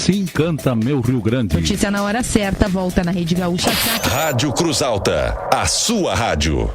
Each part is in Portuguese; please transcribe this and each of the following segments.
assim canta meu Rio Grande. Notícia na hora certa, volta na Rede Gaúcha. Rádio Cruz Alta, a sua rádio.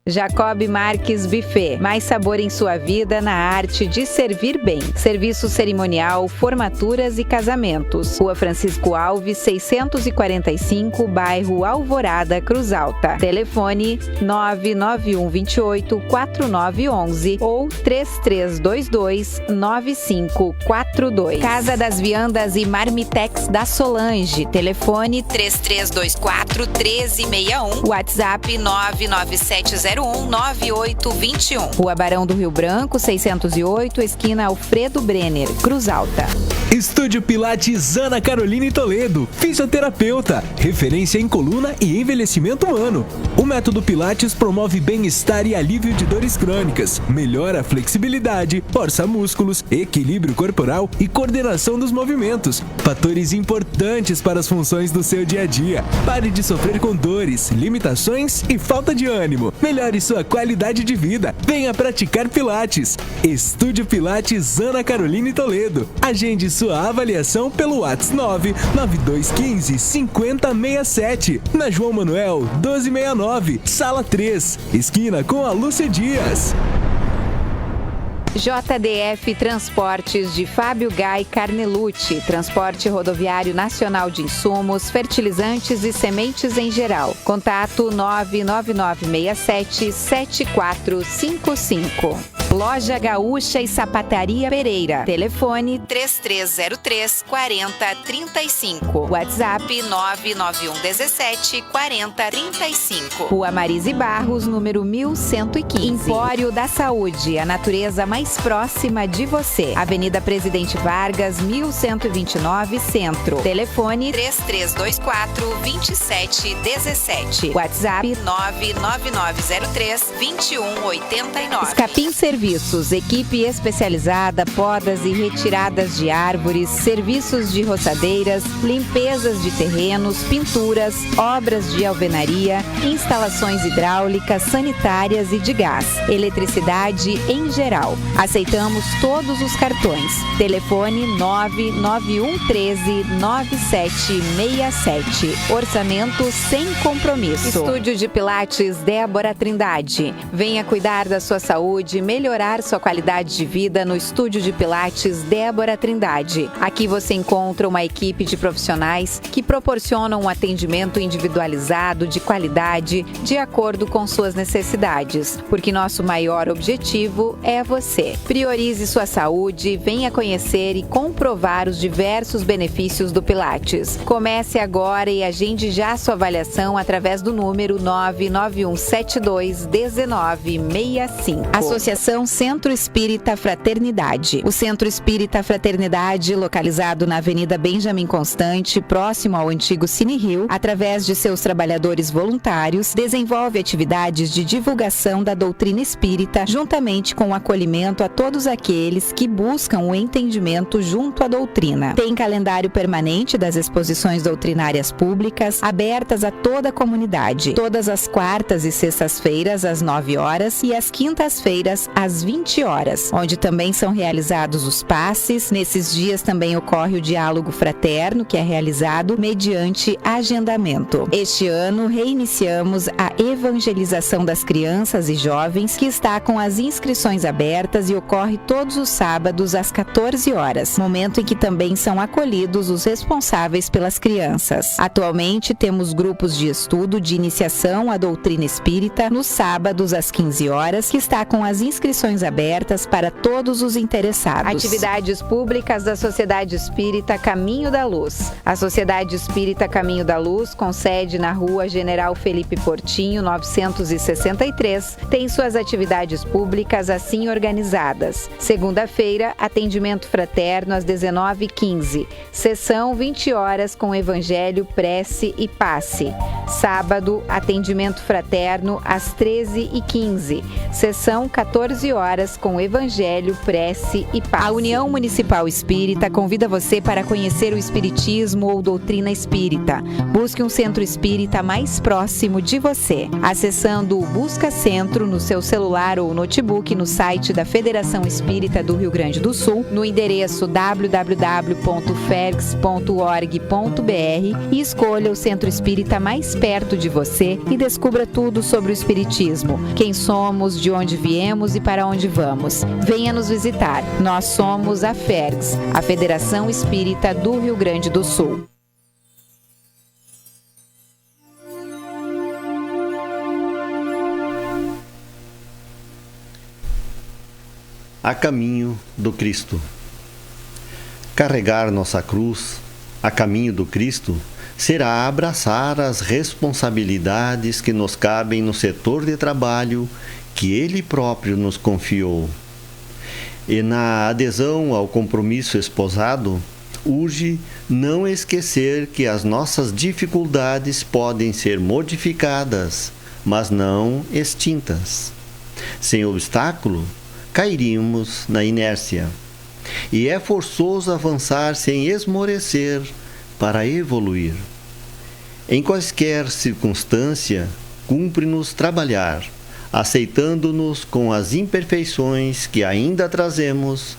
Jacob Marques Buffet, mais sabor em sua vida na arte de servir bem. Serviço cerimonial, formaturas e casamentos. Rua Francisco Alves, 645, bairro Alvorada, Cruz Alta. Telefone 99128-4911 ou 3322-9542. Casa das Viandas e Marmitex da Solange. Telefone 3324-1361. WhatsApp 99701 9821. Rua Barão do Rio Branco, 608, esquina Alfredo Brenner, Cruz Alta. Estúdio Pilates Ana Caroline Toledo, fisioterapeuta, referência em coluna e envelhecimento humano. O método Pilates promove bem-estar e alívio de dores crônicas, melhora a flexibilidade, força músculos, equilíbrio corporal e coordenação dos movimentos, fatores importantes para as funções do seu dia a dia. Pare de sofrer com dores, limitações e falta de ânimo. Melhore sua qualidade de vida. Venha praticar Pilates. Estúdio Pilates Ana Caroline Toledo. Agende sua avaliação pelo WhatsApp 99215-5067. Na João Manuel 1269, Sala 3, esquina com a Lúcia Dias. JDF Transportes de Fábio Gai Carnelucci, transporte rodoviário nacional de insumos, fertilizantes e sementes em geral. Contato 99967-7455. Loja Gaúcha e Sapataria Pereira. Telefone 3303-4035. WhatsApp 99117-4035. Rua Marise Barros, número 1115. Empório da Saúde, a natureza mais próxima de você. Avenida Presidente Vargas, 1129, Centro. Telefone 3324-2717. WhatsApp 99903-2189. Escapim Serviços, equipe especializada, podas e retiradas de árvores, serviços de roçadeiras, limpezas de terrenos, pinturas, obras de alvenaria, instalações hidráulicas, sanitárias e de gás, eletricidade em geral. Aceitamos todos os cartões. Telefone 99113-9767. Orçamento sem compromisso. Estúdio de Pilates Débora Trindade. Venha cuidar da sua saúde, melhorar sua qualidade de vida no Estúdio de Pilates Débora Trindade. Aqui você encontra uma equipe de profissionais que proporcionam um atendimento individualizado, de qualidade, de acordo com suas necessidades, porque nosso maior objetivo é você. Priorize sua saúde, venha conhecer e comprovar os diversos benefícios do Pilates. Comece agora e agende já sua avaliação através do número 99172-1965. Associação Centro Espírita Fraternidade. O Centro Espírita Fraternidade, localizado na Avenida Benjamin Constante, próximo ao antigo Cine Rio, através de seus trabalhadores voluntários, desenvolve atividades de divulgação da doutrina espírita, juntamente com o acolhimento a todos aqueles que buscam o entendimento junto à doutrina. Tem calendário permanente das exposições doutrinárias públicas, abertas a toda a comunidade, todas as quartas e sextas-feiras às 9 horas e às quintas-feiras às 20 horas, onde também são realizados os passes. Nesses dias também ocorre o diálogo fraterno, que é realizado mediante agendamento. Este ano reiniciamos a evangelização das crianças e jovens, que está com as inscrições abertas e ocorre todos os sábados às 14 horas, momento em que também são acolhidos os responsáveis pelas crianças. Atualmente temos grupos de estudo de iniciação à doutrina espírita nos sábados às 15 horas, que está com as inscrições abertas para todos os interessados. Atividades públicas da Sociedade Espírita Caminho da Luz. A Sociedade Espírita Caminho da Luz, com sede na Rua General Felipe Portinho, 963, tem suas atividades públicas assim organizadas. Segunda-feira, atendimento fraterno às 19h15. Sessão 20 horas com Evangelho, prece e passe. Sábado, atendimento fraterno às 13h15. Sessão 14 11 horas, com Evangelho, prece e paz. A União Municipal Espírita convida você para conhecer o Espiritismo ou doutrina espírita. Busque um centro espírita mais próximo de você. Acessando o Busca Centro no seu celular ou notebook no site da Federação Espírita do Rio Grande do Sul, no endereço www.fergs.org.br, e escolha o centro espírita mais perto de você e descubra tudo sobre o Espiritismo, quem somos, de onde viemos e para onde vamos. Venha nos visitar. Nós somos a FERGS, a Federação Espírita do Rio Grande do Sul. A caminho do Cristo. Carregar nossa cruz a caminho do Cristo será abraçar as responsabilidades que nos cabem no setor de trabalho que Ele próprio nos confiou. E na adesão ao compromisso esposado, urge não esquecer que as nossas dificuldades podem ser modificadas, mas não extintas. Sem obstáculo, cairíamos na inércia. E é forçoso avançar sem esmorecer para evoluir. Em quaisquer circunstância, cumpre-nos trabalhar, aceitando-nos com as imperfeições que ainda trazemos,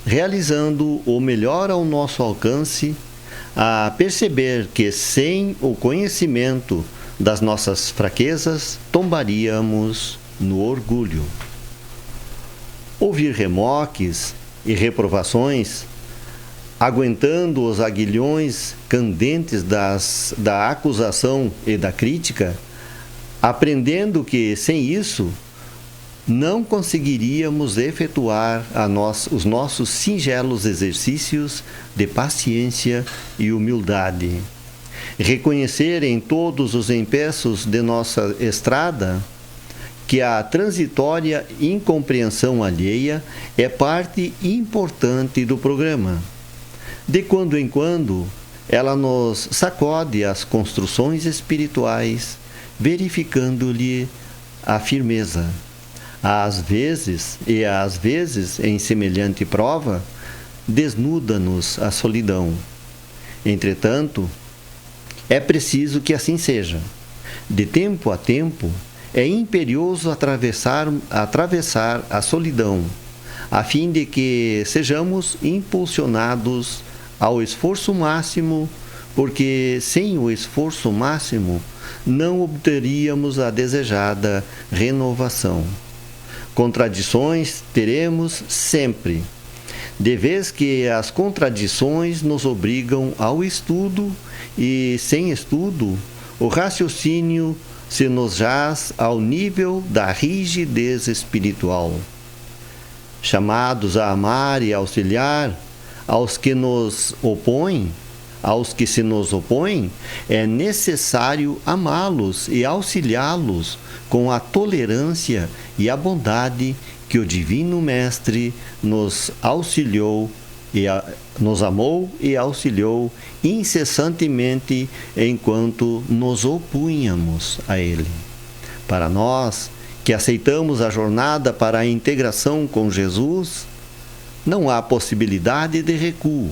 realizando o melhor ao nosso alcance, a perceber que sem o conhecimento das nossas fraquezas, tombaríamos no orgulho. Ouvir remoques e reprovações, aguentando os aguilhões candentes da acusação e da crítica, aprendendo que, sem isso, não conseguiríamos efetuar os nossos singelos exercícios de paciência e humildade. Reconhecer em todos os empeços de nossa estrada que a transitória incompreensão alheia é parte importante do programa. De quando em quando, ela nos sacode as construções espirituais, verificando-lhe a firmeza. Às vezes, em semelhante prova, desnuda-nos a solidão. Entretanto, é preciso que assim seja. De tempo a tempo, é imperioso atravessar a solidão, a fim de que sejamos impulsionados ao esforço máximo, porque sem o esforço máximo não obteríamos a desejada renovação. Contradições teremos sempre, de vez que as contradições nos obrigam ao estudo, e sem estudo, o raciocínio se nos jaz ao nível da rigidez espiritual. Chamados a amar e auxiliar aos que se nos opõem, é necessário amá-los e auxiliá-los com a tolerância e a bondade que o Divino Mestre nos amou e auxiliou incessantemente enquanto nos opunhamos a Ele. Para nós, que aceitamos a jornada para a integração com Jesus, não há possibilidade de recuo,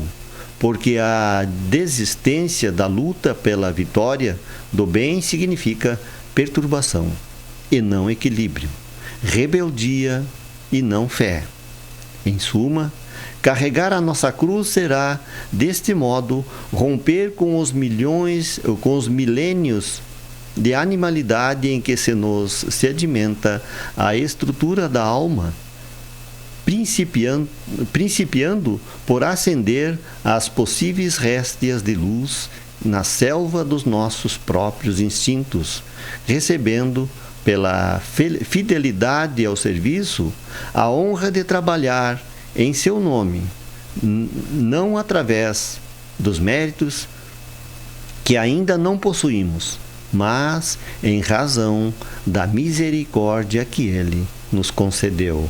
porque a desistência da luta pela vitória do bem significa perturbação e não equilíbrio, rebeldia e não fé. Em suma, carregar a nossa cruz será, deste modo, romper com os milênios de animalidade em que se nos sedimenta a estrutura da alma, principiando por acender as possíveis réstias de luz na selva dos nossos próprios instintos, recebendo, pela fidelidade ao serviço, a honra de trabalhar em seu nome, não através dos méritos que ainda não possuímos, mas em razão da misericórdia que Ele nos concedeu.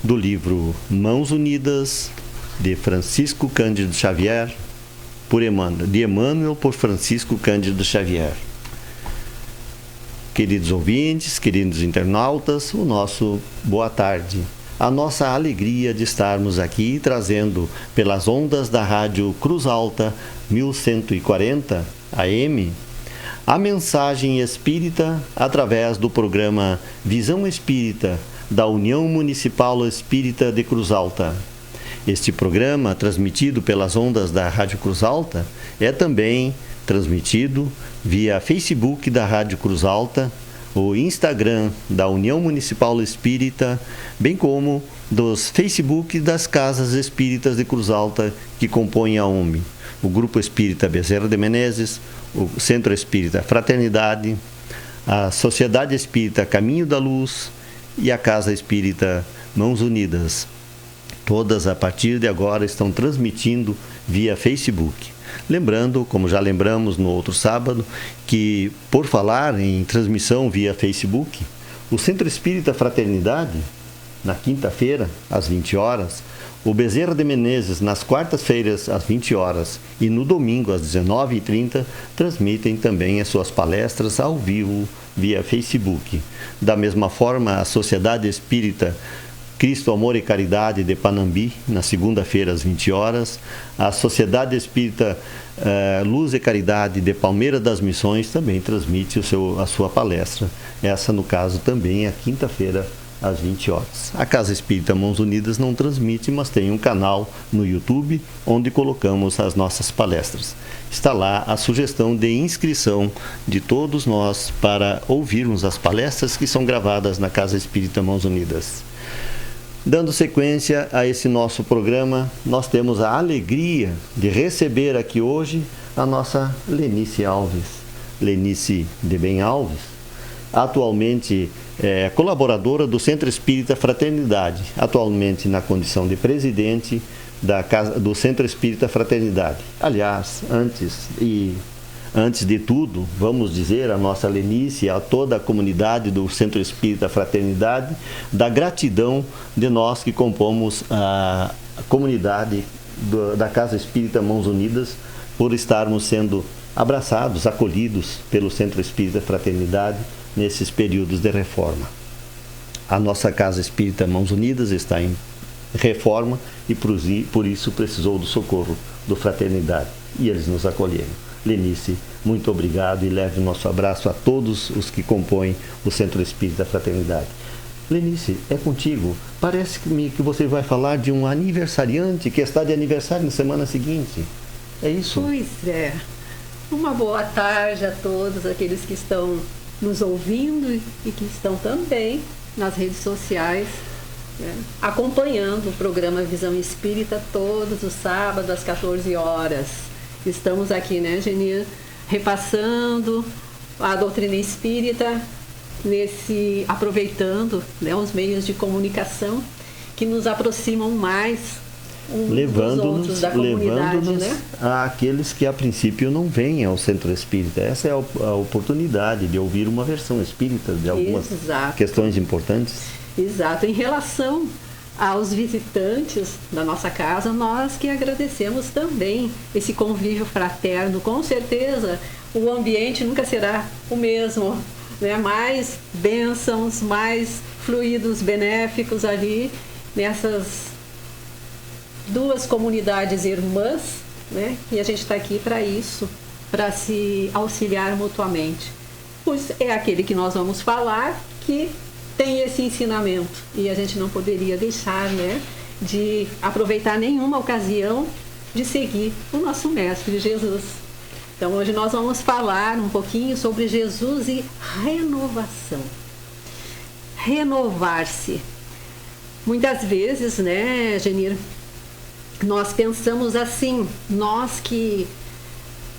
Do livro Mãos Unidas, de Francisco Cândido Xavier, de Emmanuel por Francisco Cândido Xavier. queridos ouvintes, queridos internautas, o nosso boa tarde. A nossa alegria de estarmos aqui trazendo pelas ondas da Rádio Cruz Alta 1140 AM a mensagem espírita através do programa Visão Espírita da União Municipal Espírita de Cruz Alta. Este programa, transmitido pelas ondas da Rádio Cruz Alta, é também transmitido via Facebook da Rádio Cruz Alta, o Instagram da União Municipal Espírita, bem como dos Facebook das Casas Espíritas de Cruz Alta que compõem a UME, o Grupo Espírita Bezerra de Menezes, o Centro Espírita Fraternidade, a Sociedade Espírita Caminho da Luz e a Casa Espírita Mãos Unidas. Todas, a partir de agora, estão transmitindo via Facebook. Lembrando, como já lembramos no outro sábado, que, por falar em transmissão via Facebook, o Centro Espírita Fraternidade, na quinta-feira, às 20 horas, o Bezerra de Menezes, nas quartas-feiras, às 20 horas, e no domingo, às 19h30, transmitem também as suas palestras ao vivo via Facebook. Da mesma forma, a Sociedade Espírita Cristo, Amor e Caridade de Panambi, na segunda-feira às 20 horas. A Sociedade Espírita Luz e Caridade de Palmeira das Missões também transmite a sua palestra. Essa, no caso, também é quinta-feira às 20 horas. A Casa Espírita Mãos Unidas não transmite, mas tem um canal no YouTube onde colocamos as nossas palestras. Está lá a sugestão de inscrição de todos nós para ouvirmos as palestras que são gravadas na Casa Espírita Mãos Unidas. Dando sequência a esse nosso programa, nós temos a alegria de receber aqui hoje a nossa Lenice Alves. Lenice de Bem Alves, atualmente colaboradora do Centro Espírita Fraternidade, atualmente na condição de presidente do Centro Espírita Fraternidade. Aliás, antes de tudo, vamos dizer a nossa Lenice e a toda a comunidade do Centro Espírita Fraternidade da gratidão de nós que compomos a comunidade da Casa Espírita Mãos Unidas por estarmos sendo abraçados, acolhidos pelo Centro Espírita Fraternidade nesses períodos de reforma. A nossa Casa Espírita Mãos Unidas está em reforma e por isso precisou do socorro do Fraternidade e eles nos acolheram. Lenice, muito obrigado e leve o nosso abraço a todos os que compõem o Centro Espírita Fraternidade. Lenice, é contigo. Parece-me que você vai falar de um aniversariante que está de aniversário na semana seguinte. É isso? Pois é. Uma boa tarde a todos aqueles que estão nos ouvindo e que estão também nas redes sociais, acompanhando o programa Visão Espírita todos os sábados às 14 horas. Estamos aqui, Genir, repassando a doutrina espírita, aproveitando os meios de comunicação que nos aproximam mais dos outros da comunidade. Levando-nos àqueles que a princípio não vêm ao Centro Espírita. Essa é a oportunidade de ouvir uma versão espírita de algumas questões importantes. Exato. Em relação aos visitantes da nossa casa, nós que agradecemos também esse convívio fraterno. Com certeza, o ambiente nunca será o mesmo, mais bênçãos, mais fluidos benéficos ali nessas duas comunidades irmãs, e a gente está aqui para isso, para se auxiliar mutuamente. Pois é aquele que nós vamos falar que tem esse ensinamento e a gente não poderia deixar de aproveitar nenhuma ocasião de seguir o nosso Mestre Jesus. Então hoje nós vamos falar um pouquinho sobre Jesus e renovação. Renovar-se. Muitas vezes, Genir, nós pensamos assim, nós que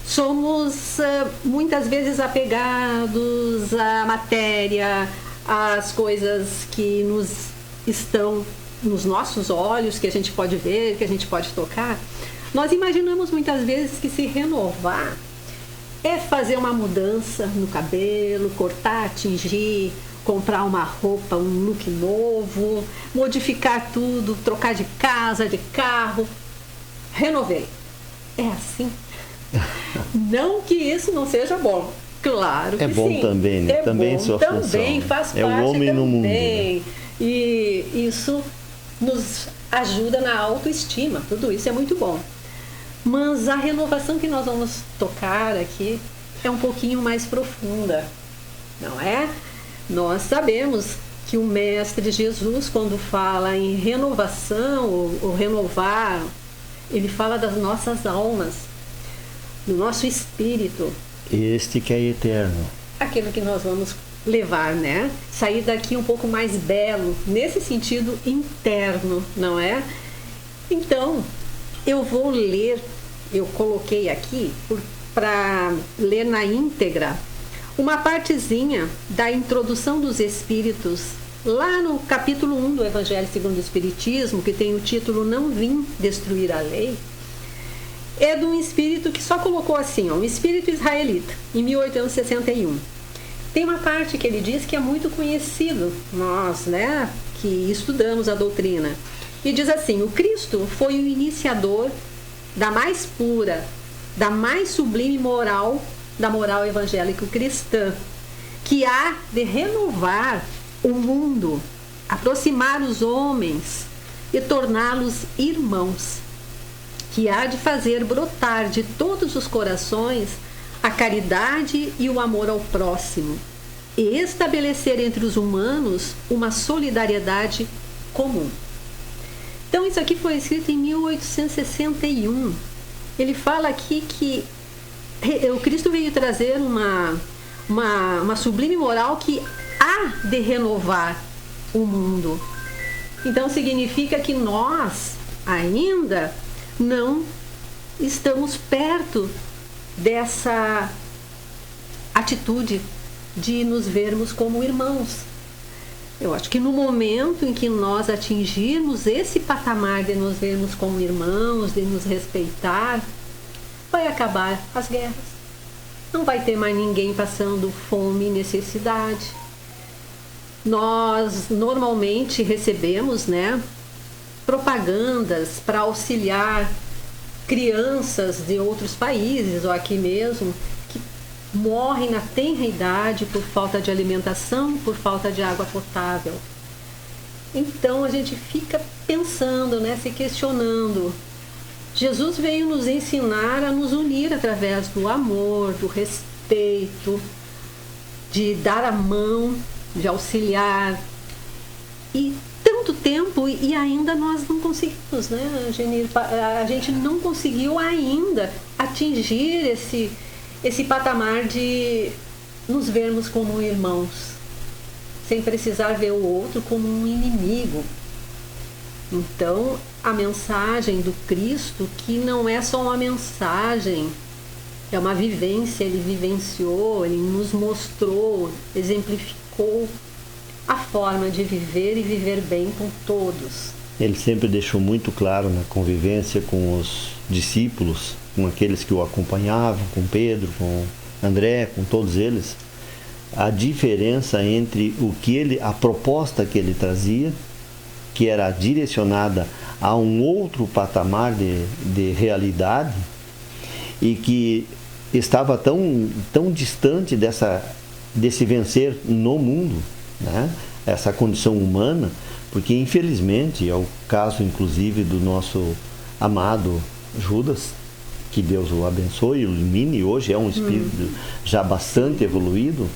somos muitas vezes apegados à matéria, as coisas que estão nos nossos olhos, que a gente pode ver, que a gente pode tocar, nós imaginamos muitas vezes que se renovar é fazer uma mudança no cabelo, cortar, tingir, comprar uma roupa, um look novo, modificar tudo, trocar de casa, de carro. Renovei. É assim? Não que isso não seja bom, Claro que É bom sim. também, né? É Também bom, sua também, função. faz É o parte homem no mundo, também. E isso nos ajuda na autoestima, tudo isso é muito bom. Mas a renovação que nós vamos tocar aqui é um pouquinho mais profunda, não é? Nós sabemos que o Mestre Jesus, quando fala em renovação, ou renovar, ele fala das nossas almas, do nosso espírito. Este que é eterno. Aquilo que nós vamos levar, né? Sair daqui um pouco mais belo, nesse sentido interno, não é? Então, eu vou ler, eu coloquei aqui para ler na íntegra uma partezinha da introdução dos Espíritos, lá no capítulo 1 do Evangelho segundo o Espiritismo, que tem o título Não Vim Destruir a Lei. É de um espírito que só colocou assim, ó, um espírito israelita, em 1861. Tem uma parte que ele diz que é muito conhecido, nós, né, que estudamos a doutrina. E diz assim: o Cristo foi o iniciador da mais pura, da mais sublime moral, da moral evangélica cristã, que há de renovar o mundo, aproximar os homens e torná-los irmãos, que há de fazer brotar de todos os corações a caridade e o amor ao próximo, e estabelecer entre os humanos uma solidariedade comum. Então, isso aqui foi escrito em 1861. Ele fala aqui que o Cristo veio trazer uma sublime moral que há de renovar o mundo. Então, significa que nós ainda não estamos perto dessa atitude de nos vermos como irmãos. Eu acho que no momento em que nós atingirmos esse patamar de nos vermos como irmãos, de nos respeitar, vai acabar as guerras. Não vai ter mais ninguém passando fome e necessidade. Nós normalmente recebemos, né, propagandas para auxiliar crianças de outros países ou aqui mesmo que morrem na tenra idade por falta de alimentação, por falta de água potável. Então a gente fica pensando, né, se questionando. Jesus veio nos ensinar a nos unir através do amor, do respeito, de dar a mão, de auxiliar. E tanto tempo e ainda nós não conseguimos, né, Genir? A gente não conseguiu ainda atingir esse patamar de nos vermos como irmãos, sem precisar ver o outro como um inimigo. Então, a mensagem do Cristo, que não é só uma mensagem, é uma vivência, ele vivenciou, ele nos mostrou, exemplificou a forma de viver e viver bem com todos. Ele sempre deixou muito claro na convivência com os discípulos, com aqueles que o acompanhavam, com Pedro, com André, com todos eles, a diferença entre a proposta que ele trazia, que era direcionada a um outro patamar de realidade e que estava tão distante desse vencer no mundo, né? Essa condição humana, porque infelizmente é o caso inclusive do nosso amado Judas, que Deus o abençoe e o ilumine, hoje é um espírito já bastante evoluído,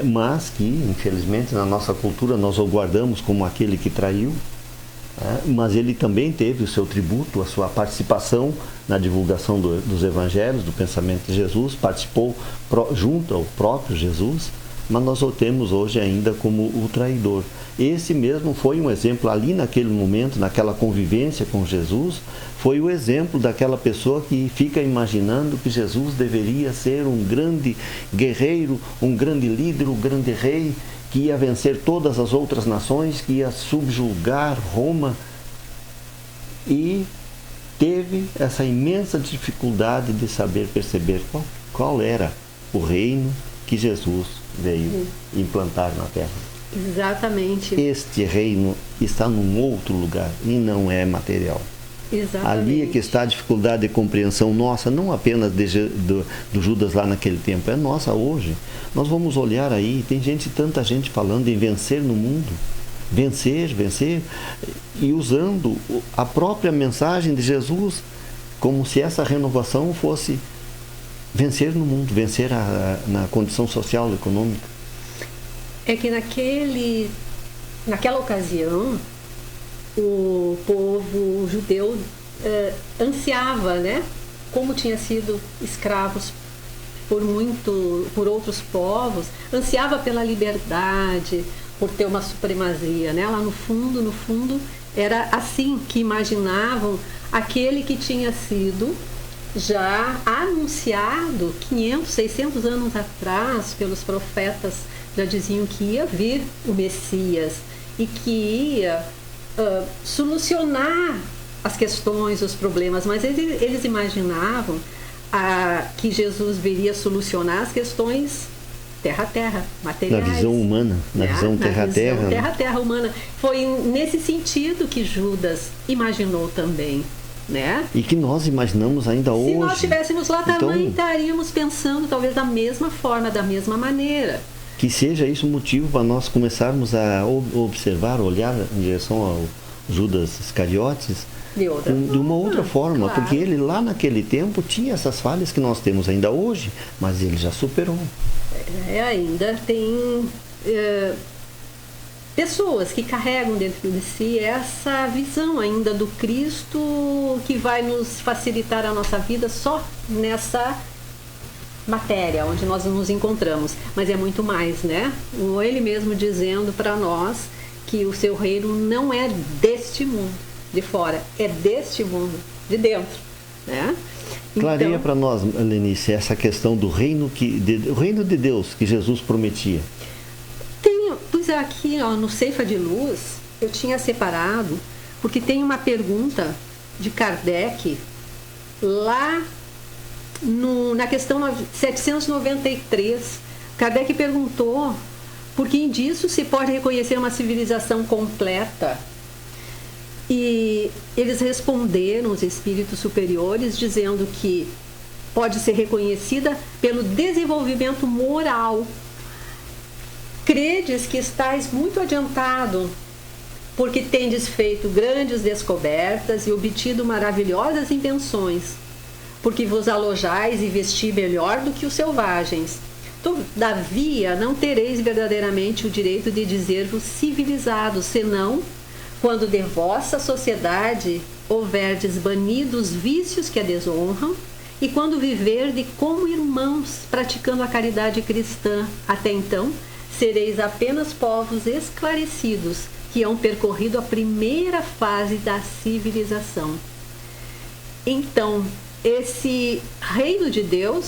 mas que infelizmente na nossa cultura nós o guardamos como aquele que traiu, mas ele também teve o seu tributo, a sua participação na divulgação dos evangelhos, do pensamento de Jesus, participou junto ao próprio Jesus, mas nós o temos hoje ainda como o traidor. Esse mesmo foi um exemplo ali naquele momento, naquela convivência com Jesus, foi o exemplo daquela pessoa que fica imaginando que Jesus deveria ser um grande guerreiro, um grande líder, um grande rei, que ia vencer todas as outras nações, que ia subjugar Roma, e teve essa imensa dificuldade de saber perceber qual era o reino que Jesus veio implantar na terra. Exatamente. Este reino está num outro lugar e não é material. Exatamente. Ali é que está a dificuldade de compreensão nossa, não apenas do Judas lá naquele tempo, é nossa hoje. Nós vamos olhar aí, tem tanta gente falando em vencer no mundo. Vencer, e usando a própria mensagem de Jesus como se essa renovação fosse vencer no mundo, vencer na condição social e econômica. É que naquela ocasião, o povo judeu ansiava, né? Como tinha sido escravos por outros povos, ansiava pela liberdade, por ter uma supremacia, né? Lá no fundo, era assim que imaginavam aquele que tinha sido já anunciado 500, 600 anos atrás pelos profetas, já diziam que ia vir o Messias e que ia solucionar as questões, os problemas, mas eles imaginavam que Jesus viria solucionar as questões terra a terra, materiais. Na visão humana, na visão terra a terra. Terra a terra humana. Foi nesse sentido que Judas imaginou também, né? E que nós imaginamos ainda hoje. Se nós estivéssemos lá também, estaríamos pensando talvez da mesma forma, da mesma maneira. Que seja isso motivo para nós começarmos a observar, olhar em direção ao Judas Iscariotes de uma outra forma, claro. Porque ele lá naquele tempo tinha essas falhas que nós temos ainda hoje, mas ele já superou. Ainda tem pessoas que carregam dentro de si essa visão ainda do Cristo que vai nos facilitar a nossa vida só nessa matéria onde nós nos encontramos, mas é muito mais, né? Ele mesmo dizendo para nós que o seu reino não é deste mundo de fora, é deste mundo de dentro, né? Clareia Então, para nós, Lenice, essa questão do reino o reino de Deus que Jesus prometia. Pois aqui no Ceifa de Luz eu tinha separado porque tem uma pergunta de Kardec lá na questão 793. Kardec perguntou por que disso se pode reconhecer uma civilização completa. E eles responderam, os espíritos superiores, dizendo que pode ser reconhecida pelo desenvolvimento moral. Credes que estáis muito adiantado, porque tendes feito grandes descobertas e obtido maravilhosas invenções, porque vos alojais e vestis melhor do que os selvagens. Todavia, não tereis verdadeiramente o direito de dizer-vos civilizados, senão quando de vossa sociedade houverdes banido os vícios que a desonram, e quando viverdes como irmãos, praticando a caridade cristã. Até então, sereis apenas povos esclarecidos, que hão percorrido a primeira fase da civilização. Então, esse reino de Deus,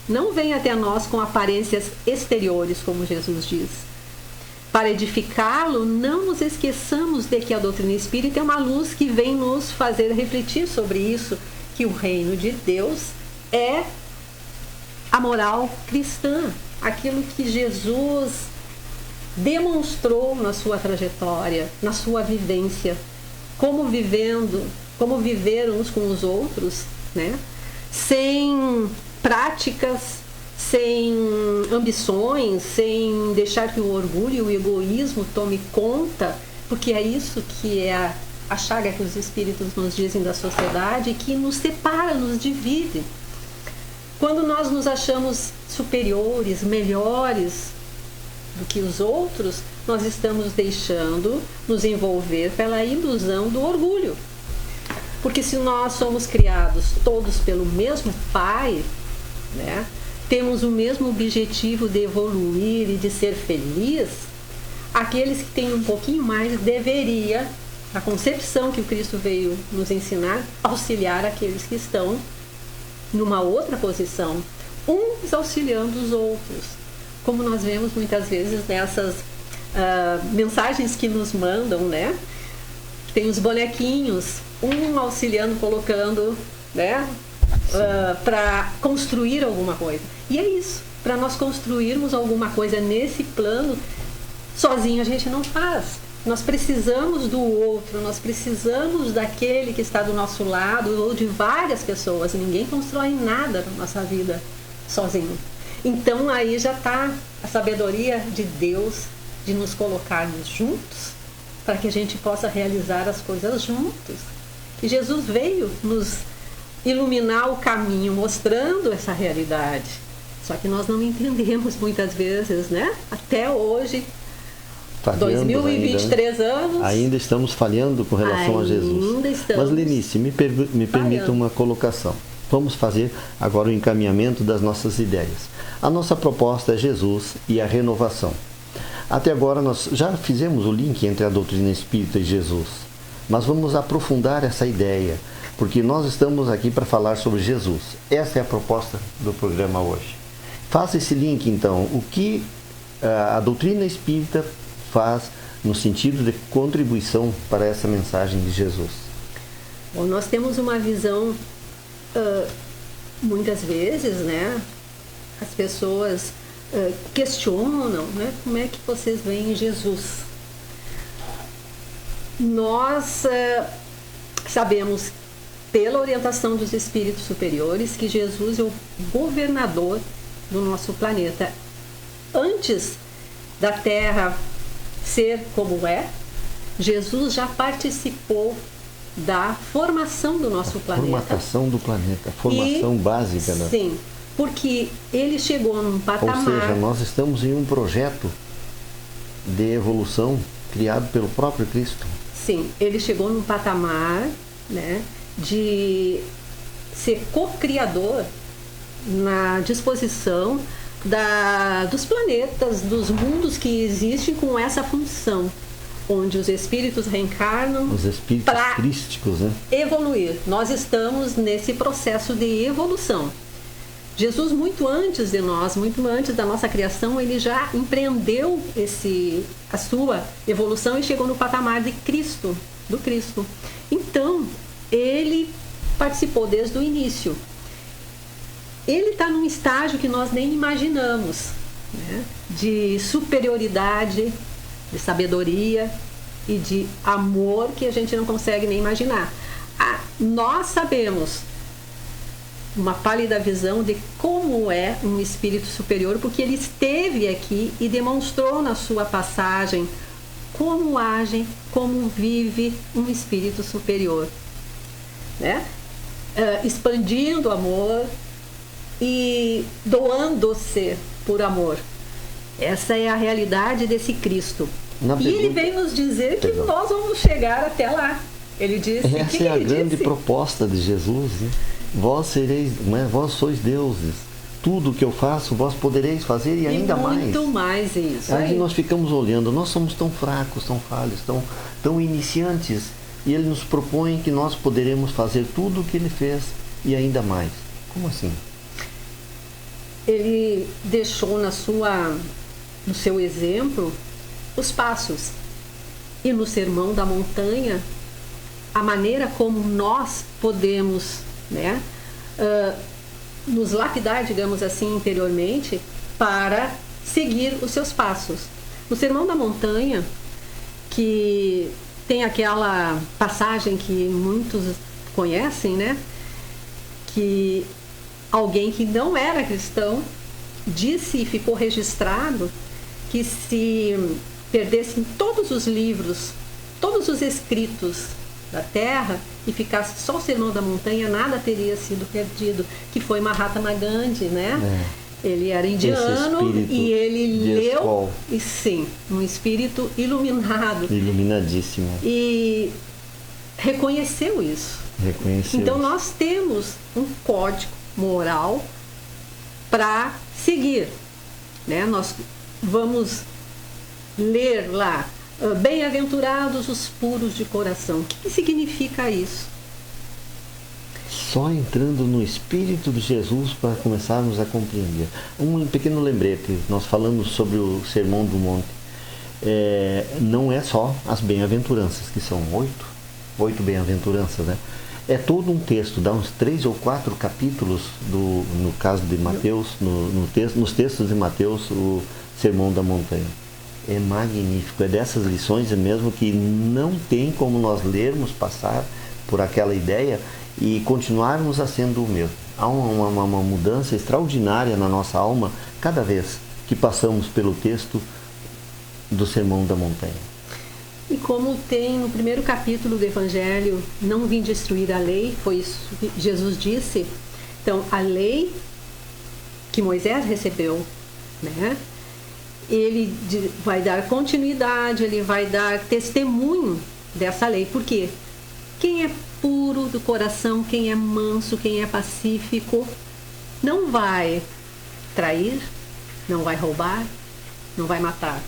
não vem até nós com aparências exteriores, como Jesus diz. Para edificá-lo, não nos esqueçamos de que a doutrina espírita é uma luz que vem nos fazer refletir sobre isso, que o reino de Deus é a moral cristã, aquilo que Jesus demonstrou na sua trajetória, na sua vivência, como viver uns com os outros, né? Sem práticas, sem ambições, sem deixar que o orgulho e o egoísmo tome conta, porque é isso que é a chaga que os espíritos nos dizem da sociedade, que nos separa, nos divide. Quando nós nos achamos superiores, melhores do que os outros, nós estamos deixando nos envolver pela ilusão do orgulho. Porque se nós somos criados todos pelo mesmo Pai, né? Temos o mesmo objetivo de evoluir e de ser feliz, aqueles que têm um pouquinho mais deveria, a concepção que o Cristo veio nos ensinar, auxiliar aqueles que estão numa outra posição, uns auxiliando os outros, como nós vemos muitas vezes nessas mensagens que nos mandam, né? Tem os bonequinhos, um auxiliando, colocando, né? Para construir alguma coisa. E é isso, para nós construirmos alguma coisa nesse plano, sozinho a gente não faz. Nós precisamos do outro, nós precisamos daquele que está do nosso lado ou de várias pessoas. Ninguém constrói nada na nossa vida sozinho. Então aí já está a sabedoria de Deus de nos colocarmos juntos para que a gente possa realizar as coisas juntos. E Jesus veio nos iluminar o caminho, mostrando essa realidade. Só que nós não entendemos muitas vezes, né? Até hoje, Falhamos 2023 anos. Ainda estamos falhando com relação a Jesus. Ainda estamos. Mas, Lenice, me permita uma colocação. Vamos fazer agora o encaminhamento das nossas ideias. A nossa proposta é Jesus e a renovação. Até agora nós já fizemos o link entre a doutrina espírita e Jesus, mas vamos aprofundar essa ideia, porque nós estamos aqui para falar sobre Jesus. Essa é a proposta do programa hoje. Faça esse link, então, o que a doutrina espírita faz no sentido de contribuição para essa mensagem de Jesus. Bom, nós temos uma visão, muitas vezes, né? As pessoas questionam, né? Como é que vocês veem Jesus? Nós sabemos, pela orientação dos espíritos superiores, que Jesus é o governador do nosso planeta. Antes da Terra ser como é, Jesus já participou da formação do nosso planeta. Formação do planeta, formação básica, né? Sim, porque ele chegou num patamar... Ou seja, nós estamos em um projeto de evolução criado pelo próprio Cristo. Sim, ele chegou num patamar, né, de ser co-criador na disposição dos planetas, dos mundos que existem com essa função, onde os espíritos reencarnam, os espíritos crísticos, né? Evoluir. Nós estamos nesse processo de evolução. Jesus, muito antes de nós, muito antes da nossa criação, ele já empreendeu a sua evolução e chegou no patamar de Cristo, do Cristo. Então, ele participou desde o início. Ele está num estágio que nós nem imaginamos, né? De superioridade, de sabedoria e de amor que a gente não consegue nem imaginar. Nós sabemos uma pálida visão de como é um espírito superior, porque ele esteve aqui e demonstrou na sua passagem como age, como vive um espírito superior, né? Expandindo o amor e doando-se por amor. Essa é a realidade desse Cristo. E ele vem nos dizer que nós vamos chegar até lá. Ele disse essa que é a grande proposta de Jesus, né? Vós sereis, né? Vós sois deuses. Tudo que eu faço, vós podereis fazer e ainda mais. Muito mais isso. Aí nós ficamos olhando, nós somos tão fracos, tão falhos, tão iniciantes. E ele nos propõe que nós poderemos fazer tudo o que ele fez e ainda mais. Como assim? Ele deixou no seu exemplo os passos. E no Sermão da Montanha, a maneira como nós podemos, né, nos lapidar, digamos assim, interiormente, para seguir os seus passos. No Sermão da Montanha, que tem aquela passagem que muitos conhecem, né, que alguém que não era cristão disse e ficou registrado que se perdessem todos os livros, todos os escritos da Terra e ficasse só o Sermão da Montanha, nada teria sido perdido, que foi Mahatma Gandhi, né? Ele era indiano e ele leu, e sim, um espírito iluminado. Iluminadíssimo. E reconheceu isso. Então nós temos um código moral para seguir, né? Nós vamos ler lá, bem-aventurados os puros de coração. O que significa isso? Só entrando no Espírito de Jesus para começarmos a compreender. Um pequeno lembrete, nós falamos sobre o Sermão do Monte. Não é só as bem-aventuranças, que são 8 bem-aventuranças, né? É todo um texto, dá uns 3 ou 4 capítulos, no caso de Mateus, nos textos de Mateus, o Sermão da Montanha. é magnífico. É dessas lições mesmo que não tem como nós lermos, passar por aquela ideia e continuarmos a sendo o mesmo. Há uma mudança extraordinária na nossa alma cada vez que passamos pelo texto do Sermão da Montanha. E como tem no primeiro capítulo do Evangelho, não vim destruir a lei, foi isso que Jesus disse. Então, a lei que Moisés recebeu, né? Ele vai dar continuidade, ele vai dar testemunho dessa lei. Por quê? Quem é puro do coração, quem é manso, quem é pacífico, não vai trair, não vai roubar, não vai matar,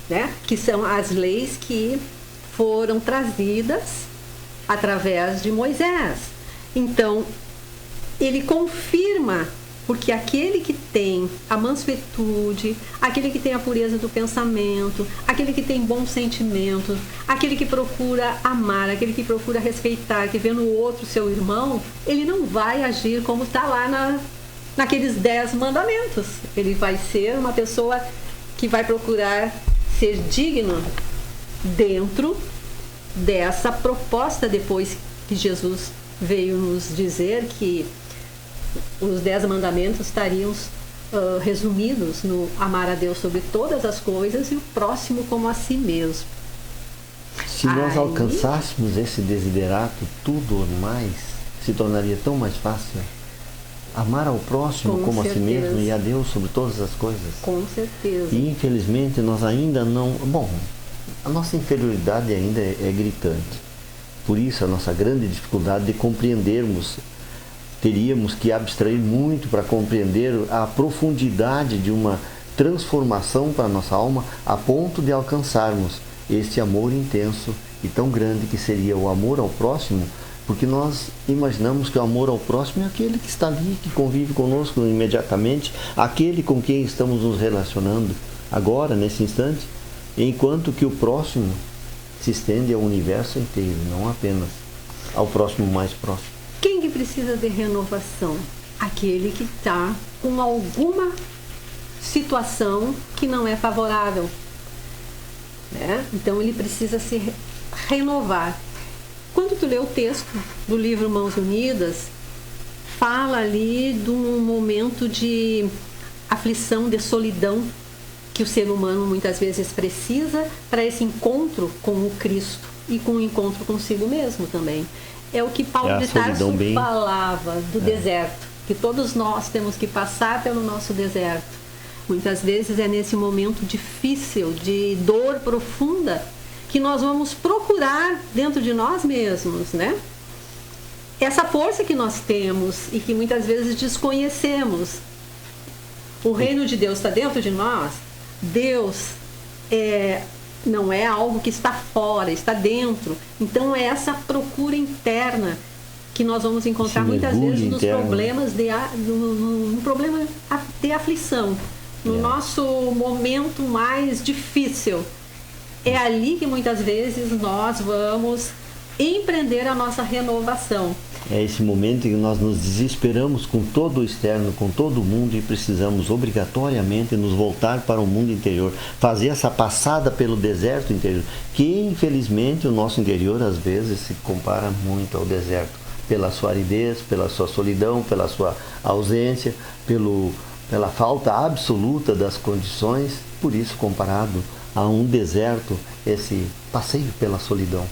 né? Que são as leis que foram trazidas através de Moisés. Então, ele confirma, porque aquele que tem a mansuetude, aquele que tem a pureza do pensamento, aquele que tem bons sentimentos, aquele que procura amar, aquele que procura respeitar, que vê no outro seu irmão, ele não vai agir como está lá naqueles 10 mandamentos. Ele vai ser uma pessoa que vai procurar ser digno dentro dessa proposta, depois que Jesus veio nos dizer que os 10 mandamentos estariam resumidos no amar a Deus sobre todas as coisas e o próximo como a si mesmo. Se nós alcançássemos esse desiderato, tudo mais se tornaria tão mais fácil. Amar ao próximo como a si mesmo e a Deus sobre todas as coisas. Com certeza. E infelizmente nós ainda não... Bom, a nossa inferioridade ainda é gritante. Por isso a nossa grande dificuldade de compreendermos. Teríamos que abstrair muito para compreender a profundidade de uma transformação para a nossa alma a ponto de alcançarmos este amor intenso e tão grande que seria o amor ao próximo, porque nós imaginamos que o amor ao próximo é aquele que está ali, que convive conosco imediatamente, aquele com quem estamos nos relacionando agora, nesse instante, enquanto que o próximo se estende ao universo inteiro, não apenas ao próximo mais próximo. Quem que precisa de renovação? Aquele que está com alguma situação que não é favorável, né? Então ele precisa se renovar. Quando tu lê o texto do livro Mãos Unidas, fala ali de um momento de aflição, de solidão que o ser humano muitas vezes precisa para esse encontro com o Cristo e com o encontro consigo mesmo também. É o que Paulo de Tarso falava do deserto, que todos nós temos que passar pelo nosso deserto. Muitas vezes é nesse momento difícil, de dor profunda, que nós vamos procurar dentro de nós mesmos, né? Essa força que nós temos e que muitas vezes desconhecemos. O reino de Deus está dentro de nós. Deus não é algo que está fora, está dentro. Então é essa procura interna que nós vamos encontrar muitas vezes nos problemas no problema de aflição, no nosso momento mais difícil. É ali que muitas vezes nós vamos empreender a nossa renovação. É esse momento em que nós nos desesperamos com todo o externo, com todo o mundo, e precisamos obrigatoriamente nos voltar para o mundo interior, fazer essa passada pelo deserto interior, que infelizmente o nosso interior às vezes se compara muito ao deserto, pela sua aridez, pela sua solidão, pela sua ausência, pela falta absoluta das condições. Por isso, comparado a um deserto, esse passeio pela solidão.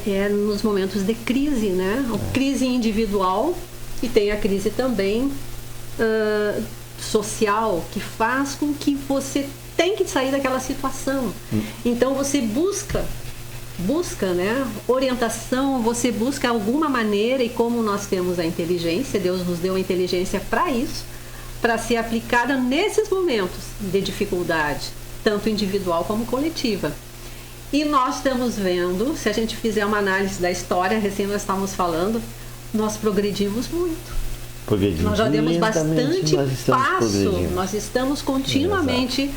É nos momentos de crise, né? A crise individual, e tem a crise também social, que faz com que você tem que sair daquela situação. Então você busca, né, orientação, você busca alguma maneira, e como nós temos a inteligência, Deus nos deu a inteligência para isso, para ser aplicada nesses momentos de dificuldade, tanto individual como coletiva. E nós estamos vendo, se a gente fizer uma análise da história, recém nós estávamos falando, nós progredimos muito. Nós já demos bastante passo, nós estamos continuamente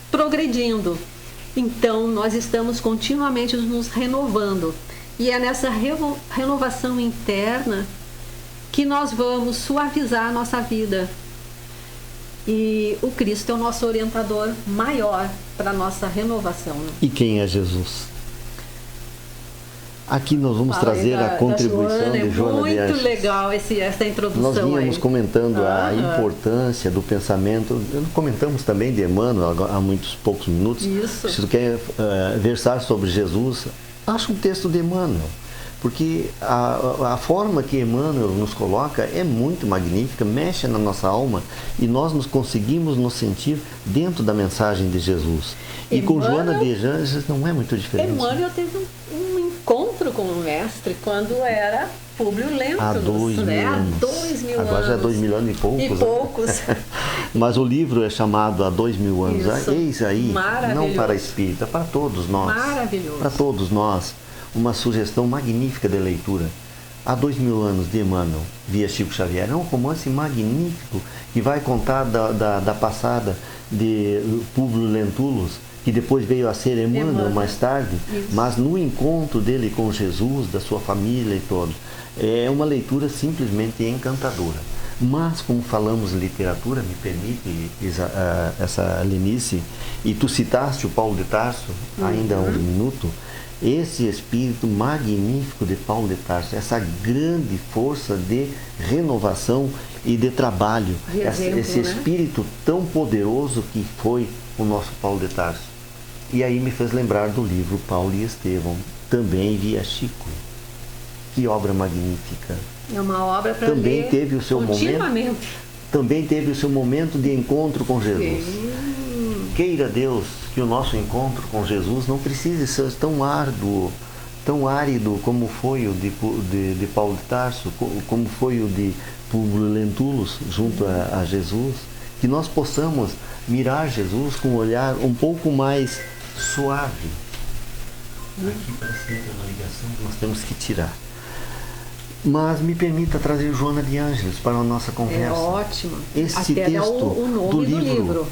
progredindo. Então, nós estamos continuamente nos renovando. E é nessa renovação interna que nós vamos suavizar a nossa vida. E o Cristo é o nosso orientador maior para a nossa renovação. Né? E quem é Jesus? Aqui nós vamos trazer a contribuição de Joana de Ângeles. Muito legal essa introdução. Nós vínhamos aí. comentando a importância do pensamento. Comentamos também de Emmanuel há muitos poucos minutos. Isso. Se tu quer versar sobre Jesus, acha um texto de Emmanuel. Porque a forma que Emmanuel nos coloca é muito magnífica, mexe na nossa alma e nós conseguimos nos sentir dentro da mensagem de Jesus. E com Joana de Ângeles não é muito diferente. Emmanuel teve um encontro com o mestre quando era Públio Lentulus. Há 2000 anos. Há 2000 Agora anos. já é 2000 anos e poucos. E poucos. Mas o livro é chamado Há 2000 anos. Isso. Eis aí, não para Maravilhoso. espírita, para todos nós. Maravilhoso. Para todos nós. Uma sugestão magnífica de leitura. Há 2000 anos, de Emmanuel, via Chico Xavier. É um romance magnífico que vai contar da passada de Públio Lentulus, que depois veio a ser Emmanuel mais tarde, Isso. mas no encontro dele com Jesus, da sua família e todos. É uma leitura simplesmente encantadora. Mas, como falamos em literatura, me permite, essa Lenice, e tu citaste o Paulo de Tarso, ainda há um minuto, esse espírito magnífico de Paulo de Tarso, essa grande força de renovação e de trabalho, esse espírito tão poderoso que foi o nosso Paulo de Tarso. E aí me fez lembrar do livro Paulo e Estevão, também via Chico. Que obra magnífica! É uma obra para também ler teve o seu momento. Também teve o seu momento de encontro com Jesus. Queira Deus que o nosso encontro com Jesus não precise ser tão árduo, tão árido como foi o de Paulo de Tarso, como foi o de Públio Lentulus junto a Jesus, que nós possamos mirar Jesus com um olhar um pouco mais suave. Aqui parece que entra uma ligação que nós temos que tirar. Mas me permita trazer Joana de Ângeles para a nossa conversa. É ótimo. Esse Até texto o nome do livro.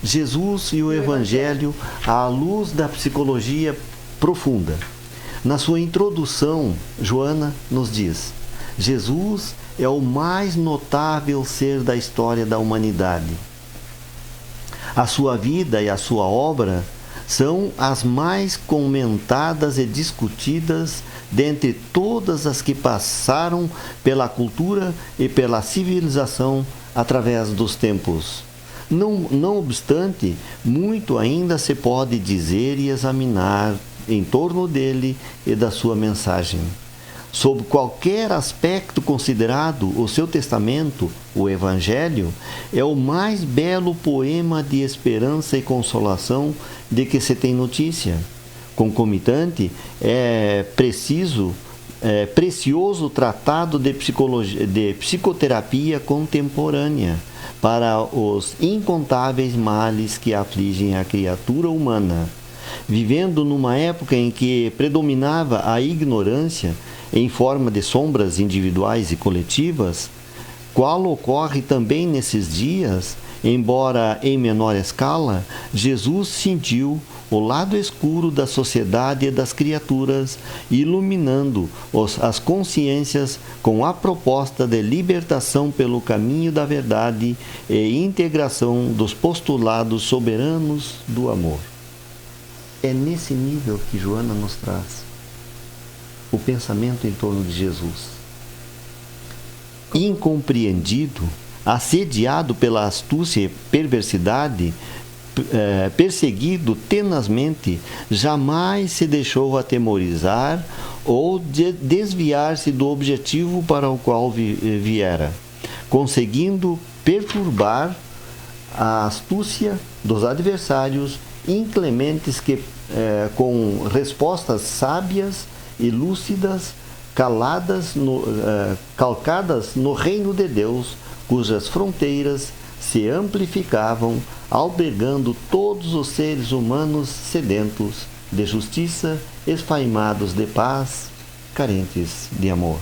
Jesus e o Evangelho à luz da psicologia profunda. Na sua introdução, Joana nos diz: Jesus é o mais notável ser da história da humanidade. A sua vida e a sua obra são as mais comentadas e discutidas dentre todas as que passaram pela cultura e pela civilização através dos tempos. Não obstante, muito ainda se pode dizer e examinar em torno dele e da sua mensagem. Sob qualquer aspecto considerado, o seu testamento, o Evangelho, é o mais belo poema de esperança e consolação de que se tem notícia. Concomitante, precioso tratado de psicoterapia contemporânea para os incontáveis males que afligem a criatura humana. Vivendo numa época em que predominava a ignorância em forma de sombras individuais e coletivas, qual ocorre também nesses dias, embora em menor escala, Jesus sentiu o lado escuro da sociedade e das criaturas, iluminando as consciências com a proposta de libertação pelo caminho da verdade e integração dos postulados soberanos do amor. É nesse nível que Joana nos traz o pensamento em torno de Jesus. Incompreendido, assediado pela astúcia e perversidade, perseguido tenazmente, jamais se deixou atemorizar ou desviar-se do objetivo para o qual viera, conseguindo perturbar a astúcia dos adversários inclementes que, com respostas sábias e lúcidas, calcadas no reino de Deus, cujas fronteiras se amplificavam, albergando todos os seres humanos sedentos de justiça, esfaimados de paz, carentes de amor.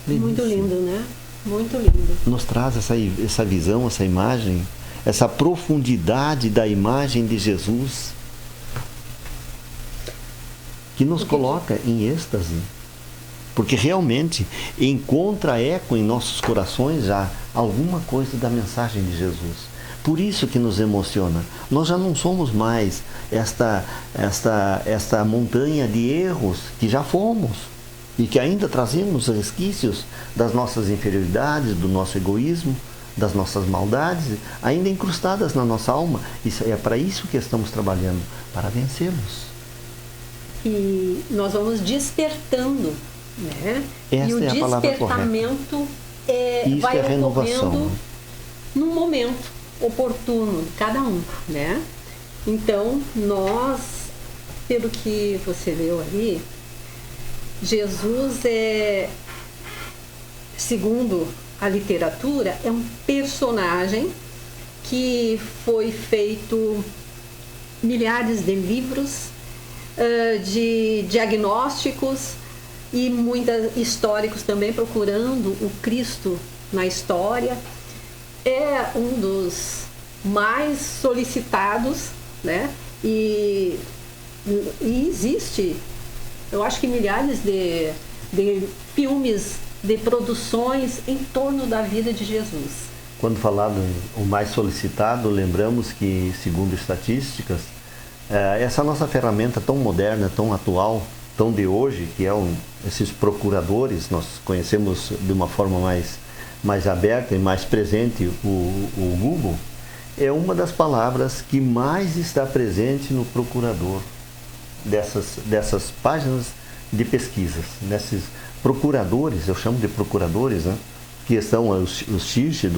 Muito lindo, né? Muito lindo. Nos traz essa visão, essa imagem, essa profundidade da imagem de Jesus, que nos coloca em êxtase, porque realmente encontra eco em nossos corações já alguma coisa da mensagem de Jesus. Por isso que nos emociona. Nós já não somos mais esta montanha de erros que já fomos e que ainda trazemos resquícios das nossas inferioridades, do nosso egoísmo, das nossas maldades, ainda incrustadas na nossa alma. É para isso que estamos trabalhando, para vencermos. E nós vamos despertando, né? Esta e o é a palavra despertamento Isso vai é renovação. ocorrendo num momento oportuno de cada um, né? Então, nós, pelo que você leu ali, Jesus segundo a literatura, é um personagem que foi feito milhares de livros, de diagnósticos e muitos históricos também procurando o Cristo na história. É um dos mais solicitados, né? E existe, eu acho que milhares de filmes, de produções em torno da vida de Jesus. Quando falado o mais solicitado, lembramos que, segundo estatísticas, essa nossa ferramenta tão moderna, tão atual, tão de hoje, que esses procuradores, nós conhecemos de uma forma mais aberta e mais presente o Google, é uma das palavras que mais está presente no procurador dessas páginas de pesquisas, desses procuradores, eu chamo de procuradores, né? Que são os search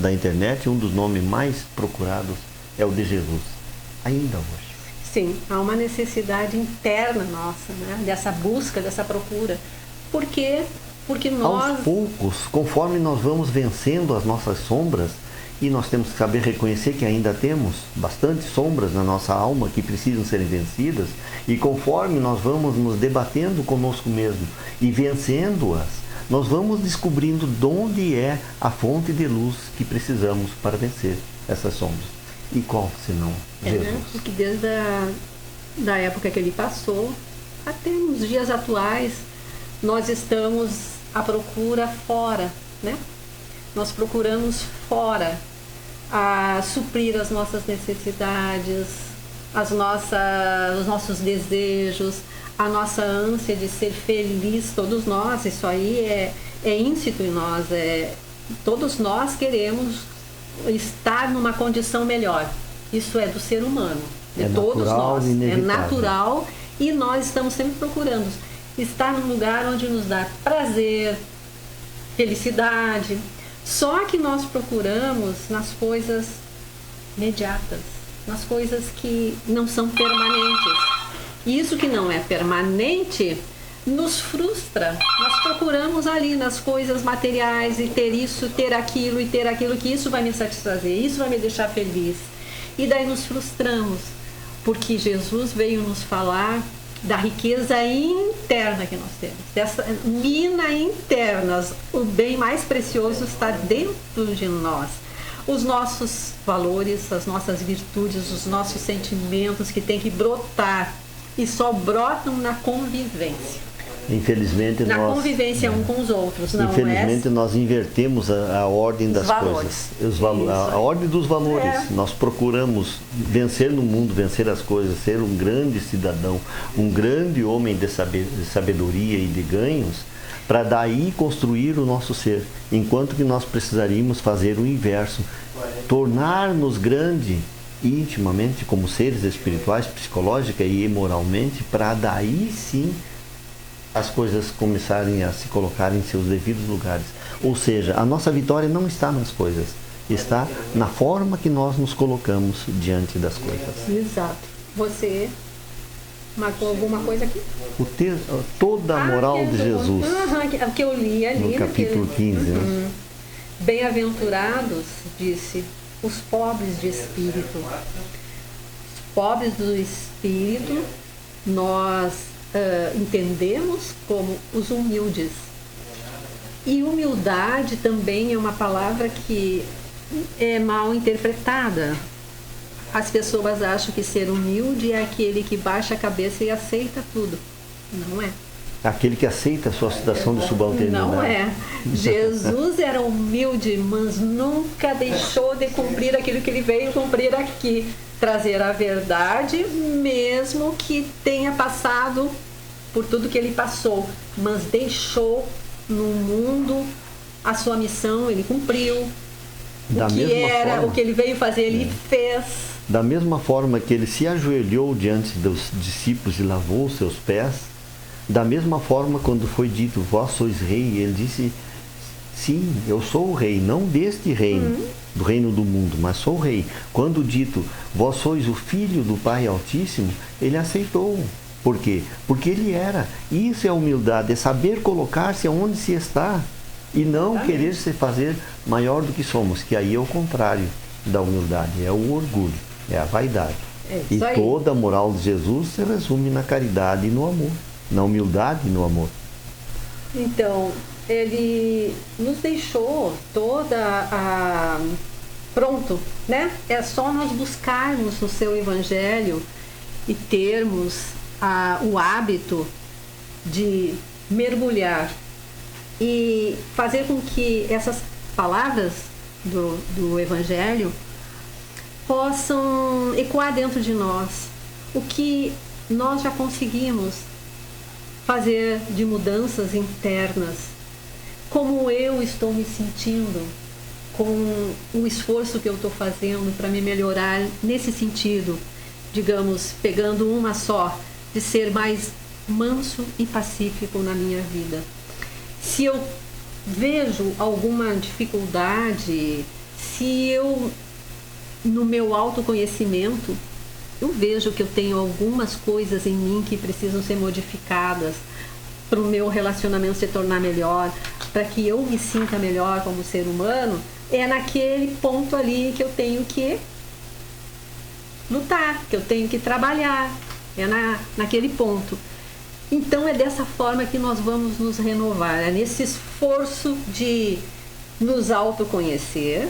da internet. Um dos nomes mais procurados é o de Jesus, ainda hoje. Sim, há uma necessidade interna nossa, né? Dessa busca, dessa procura. Por quê? Porque nós... Aos poucos, conforme nós vamos vencendo as nossas sombras, e nós temos que saber reconhecer que ainda temos bastante sombras na nossa alma que precisam serem vencidas, e conforme nós vamos nos debatendo conosco mesmo e vencendo-as, nós vamos descobrindo de onde é a fonte de luz que precisamos para vencer essas sombras. E qual, senão Jesus? Né? Porque desde da época que ele passou até nos dias atuais, nós estamos à procura fora, né? Nós procuramos fora a suprir as nossas necessidades, os nossos desejos, a nossa ânsia de ser feliz, todos nós. Isso aí é íncito em nós, todos nós queremos estar numa condição melhor. Isso é do ser humano, de todos nós, é natural, e nós estamos sempre procurando estar num lugar onde nos dá prazer, felicidade. Só que nós procuramos nas coisas imediatas, nas coisas que não são permanentes. E isso que não é permanente nos frustra. Nós procuramos ali nas coisas materiais e ter isso, ter aquilo, que isso vai me satisfazer, isso vai me deixar feliz. E daí nos frustramos, porque Jesus veio nos falar da riqueza interna que nós temos, dessa mina interna. O bem mais precioso está dentro de nós. Os nossos valores, as nossas virtudes, os nossos sentimentos que tem que brotar, e só brotam na convivência. Infelizmente, na convivência um com os outros, não infelizmente, nós invertemos a ordem das coisas. A ordem dos valores. Nós procuramos vencer no mundo, vencer as coisas, ser um grande cidadão, um grande homem de sabedoria e de ganhos, para daí construir o nosso ser. Enquanto que nós precisaríamos fazer o inverso, tornar-nos grande intimamente como seres espirituais, psicológica e moralmente, para daí sim as coisas começarem a se colocar em seus devidos lugares. Ou seja, a nossa vitória não está nas coisas, está na forma que nós nos colocamos diante das coisas. Exato. Você marcou alguma coisa aqui? Toda a moral de Jesus. Que eu li ali. No capítulo 15. Né? Bem-aventurados, disse, os pobres de espírito. Os pobres do espírito, nós entendemos como os humildes. E humildade também é uma palavra que é mal interpretada. As pessoas acham que ser humilde é aquele que baixa a cabeça e aceita tudo. Não é. aquele que aceita a sua situação de subalternidade. Não é. Jesus era humilde, mas nunca deixou de cumprir aquilo que ele veio cumprir aqui. Trazer a verdade, mesmo que tenha passado por tudo que ele passou. Mas deixou no mundo a sua missão, ele cumpriu. O que ele veio fazer, ele fez. Da mesma forma que ele se ajoelhou diante dos discípulos e lavou os seus pés, da mesma forma, quando foi dito, vós sois rei, ele disse, sim, eu sou o rei, não deste reino, do reino do mundo, mas sou o rei. Quando dito, vós sois o filho do Pai Altíssimo, ele aceitou. Por quê? Porque ele era. Isso é humildade, é saber colocar-se onde se está e não querer se fazer maior do que somos, que aí é o contrário da humildade, é o orgulho, é a vaidade. E toda a moral de Jesus se resume na caridade e no amor. Na humildade e no amor. Então, ele nos deixou toda a... Pronto, né? É só nós buscarmos no seu Evangelho e termos o hábito de mergulhar e fazer com que essas palavras do Evangelho possam ecoar dentro de nós. O que nós já conseguimos fazer de mudanças internas, como eu estou me sentindo, com o esforço que eu estou fazendo para me melhorar nesse sentido, digamos, pegando uma só, de ser mais manso e pacífico na minha vida. Se eu vejo alguma dificuldade, se eu, no meu autoconhecimento, eu vejo que eu tenho algumas coisas em mim que precisam ser modificadas para o meu relacionamento se tornar melhor, para que eu me sinta melhor como ser humano, é naquele ponto ali que eu tenho que lutar, que eu tenho que trabalhar, é naquele ponto. Então é dessa forma que nós vamos nos renovar, é nesse esforço de nos autoconhecer,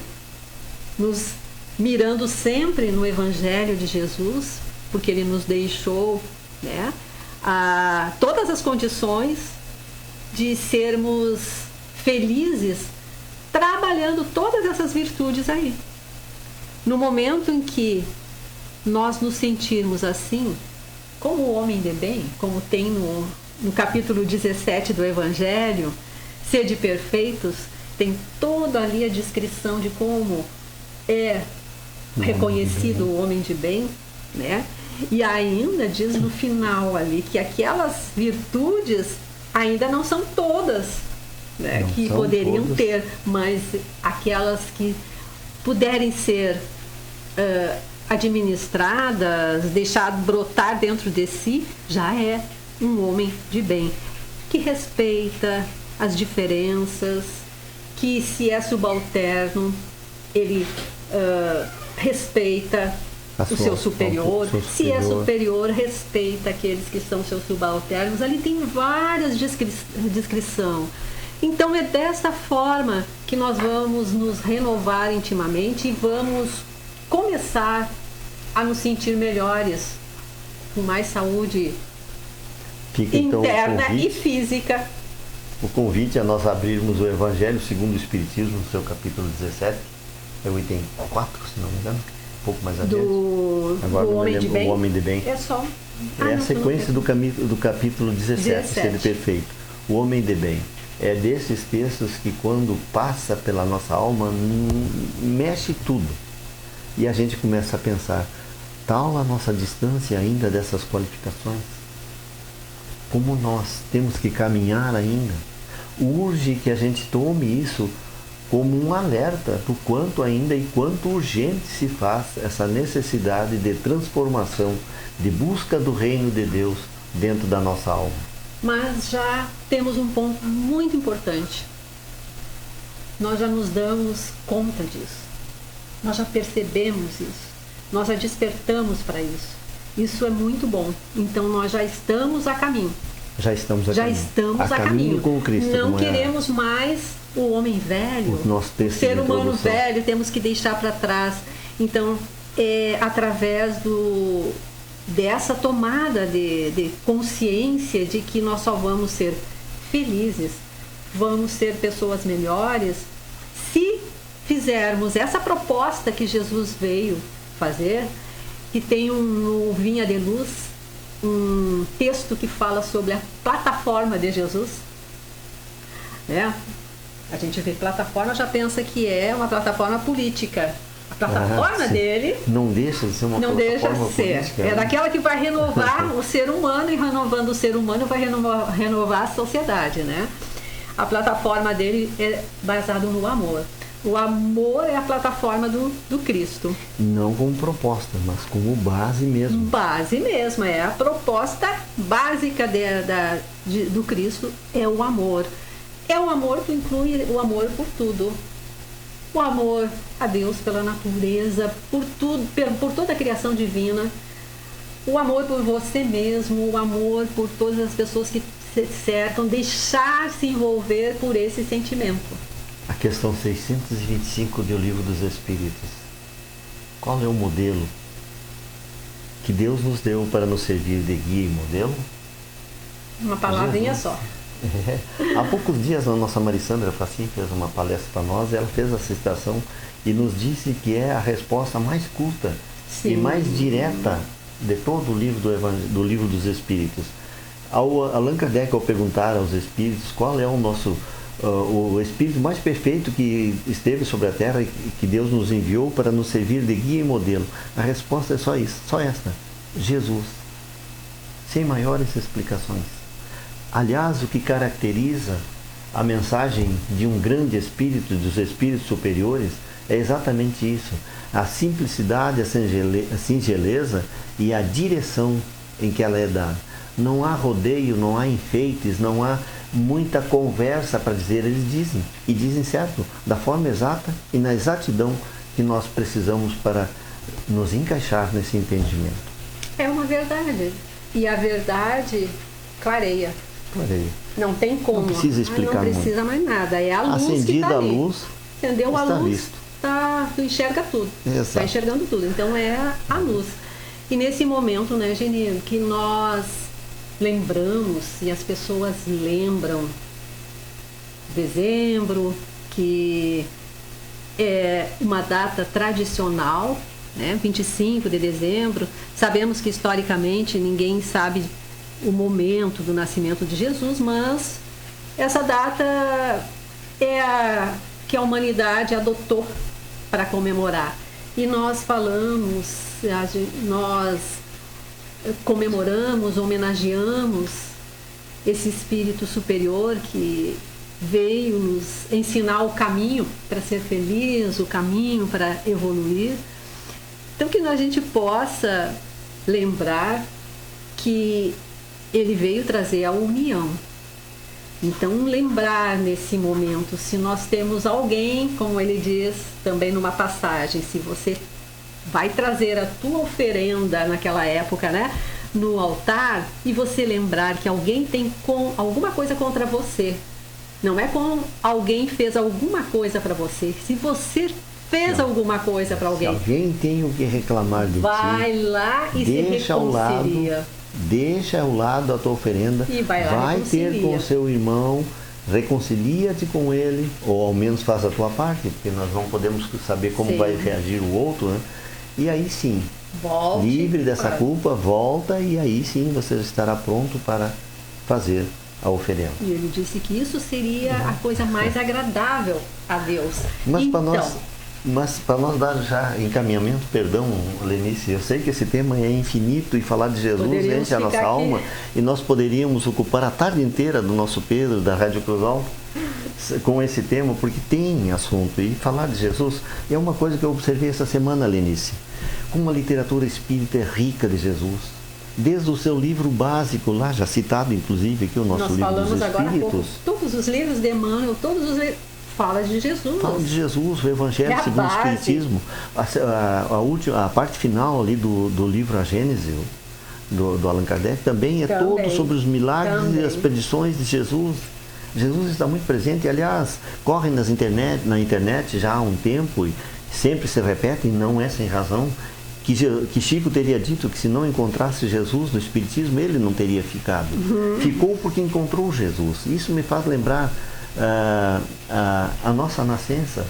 nos mirando sempre no Evangelho de Jesus, porque ele nos deixou, né, todas as condições de sermos felizes, trabalhando todas essas virtudes aí. No momento em que nós nos sentirmos assim, como o homem de bem, como tem no capítulo 17 do Evangelho, sede perfeitos, tem toda ali a descrição de como é reconhecido o homem de bem, né? E ainda diz no final ali que aquelas virtudes ainda não são todas, né, que poderiam todas ter, mas aquelas que puderem ser administradas, deixar brotar dentro de si, já é um homem de bem, que respeita as diferenças, que se é subalterno, ele respeita o seu superior, se é superior, respeita aqueles que são seus subalternos. Ali tem várias descrições. Então é dessa forma que nós vamos nos renovar intimamente e vamos começar a nos sentir melhores, com mais saúde interna e física. O convite a nós abrirmos o Evangelho segundo o Espiritismo, no seu capítulo 17, é o item 4, se não me engano, um pouco mais adiante. Agora do homem de bem. O Homem de Bem. É só. É a sequência do capítulo 17, Sede Perfeito. O Homem de Bem. É desses textos que, quando passa pela nossa alma, mexe tudo. E a gente começa a pensar, tal a nossa distância ainda dessas qualificações? Como nós temos que caminhar ainda? Urge que a gente tome isso como um alerta do quanto ainda e quanto urgente se faz essa necessidade de transformação, de busca do reino de Deus dentro da nossa alma. Mas já temos um ponto muito importante. Nós já nos damos conta disso. Nós já percebemos isso. Nós já despertamos para isso. Isso é muito bom. Então nós já estamos a caminho. Já estamos a caminho com o Cristo. Não queremos mais o homem velho, o ser humano velho, temos que deixar para trás. Então, é através dessa tomada de consciência de que nós só vamos ser felizes, vamos ser pessoas melhores, se fizermos essa proposta que Jesus veio fazer, que tem no Vinha de Luz, um texto que fala sobre a plataforma de Jesus, né? A gente vê plataforma, já pensa que é uma plataforma política. A plataforma dele não deixa de ser uma não deixa plataforma de ser. política. É daquela que vai renovar o ser humano, e renovando o ser humano vai renovar a sociedade, né? A plataforma dele é baseada no amor. O amor é a plataforma do Cristo. Não como proposta, mas como base mesmo. Base mesmo, é a proposta básica do Cristo, é o amor. É o amor que inclui o amor por tudo. O amor a Deus pela natureza, por tudo, por toda a criação divina. O amor por você mesmo, o amor por todas as pessoas que se cercam, deixar se envolver por esse sentimento. A questão 625 do Livro dos Espíritos. Qual é o modelo que Deus nos deu para nos servir de guia e modelo? Uma palavrinha só. Há poucos dias a nossa Marissandra Facim fez uma palestra para nós, ela fez essa citação e nos disse que é a resposta mais curta e mais direta de todo o livro do Livro dos Espíritos. Allan Kardec, ao perguntar aos espíritos qual é o espírito mais perfeito que esteve sobre a Terra e que Deus nos enviou para nos servir de guia e modelo, a resposta é só isso, só esta: Jesus. Sem maiores explicações. Aliás, o que caracteriza a mensagem de um grande espírito, dos espíritos superiores, é exatamente isso: a simplicidade, a singeleza e a direção em que ela é dada. Não há rodeio, não há enfeites, não há muita conversa para dizer. Eles dizem, e dizem certo, da forma exata e na exatidão que nós precisamos para nos encaixar nesse entendimento. É uma verdade. E a verdade clareia. Não tem como. Não precisa explicar muito. Não precisa mais nada. É a luz acendida que está a ali. luz. Acendeu a está luz, visto. tu enxerga tudo. Está enxergando tudo. Então é a luz. E nesse momento, né, Geni, que nós lembramos e as pessoas lembram dezembro, que é uma data tradicional, né, 25 de dezembro. Sabemos que historicamente ninguém sabe o momento do nascimento de Jesus, mas essa data é a que a humanidade adotou para comemorar. E nós falamos, nós comemoramos, homenageamos esse espírito superior que veio nos ensinar o caminho para ser feliz, o caminho para evoluir. Então que a gente possa lembrar que ele veio trazer a união. Então, lembrar nesse momento, se nós temos alguém, como ele diz também numa passagem, se você vai trazer a tua oferenda naquela época, né, no altar, e você lembrar que alguém tem alguma coisa contra você, não é com alguém fez alguma coisa para você, se você fez alguma coisa para alguém, se alguém tem o que reclamar de vai ti, lá e deixa se reconcilia. Deixa ao lado a tua oferenda, e vai ter com o seu irmão, reconcilia-te com ele, ou ao menos faça a tua parte, porque nós não podemos saber como vai reagir o outro, né? E aí sim, livre dessa culpa, volta, e aí sim você estará pronto para fazer a oferenda. E ele disse que isso seria a coisa mais agradável a Deus. Mas para nós dar já encaminhamento, perdão, Lenice, eu sei que esse tema é infinito e falar de Jesus enche a nossa alma, e nós poderíamos ocupar a tarde inteira do nosso Pedro, da Rádio Cruz Alta, com esse tema, porque tem assunto. E falar de Jesus é uma coisa que eu observei essa semana, Lenice, como a literatura espírita é rica de Jesus. Desde o seu livro básico, lá já citado inclusive aqui, o nosso livro dos Espíritos. Nós falamos agora há pouco, todos os livros de Emmanuel, todos os livros fala de Jesus. Fala de Jesus, o Evangelho segundo o Espiritismo. A parte final ali do livro A Gênese, do Allan Kardec, também é todo sobre os milagres e as predições de Jesus. Jesus está muito presente, aliás, corre na internet já há um tempo e sempre se repete, e não é sem razão, que Chico teria dito que se não encontrasse Jesus no Espiritismo, ele não teria ficado. Ficou porque encontrou Jesus. Isso me faz lembrar a nossa nascença.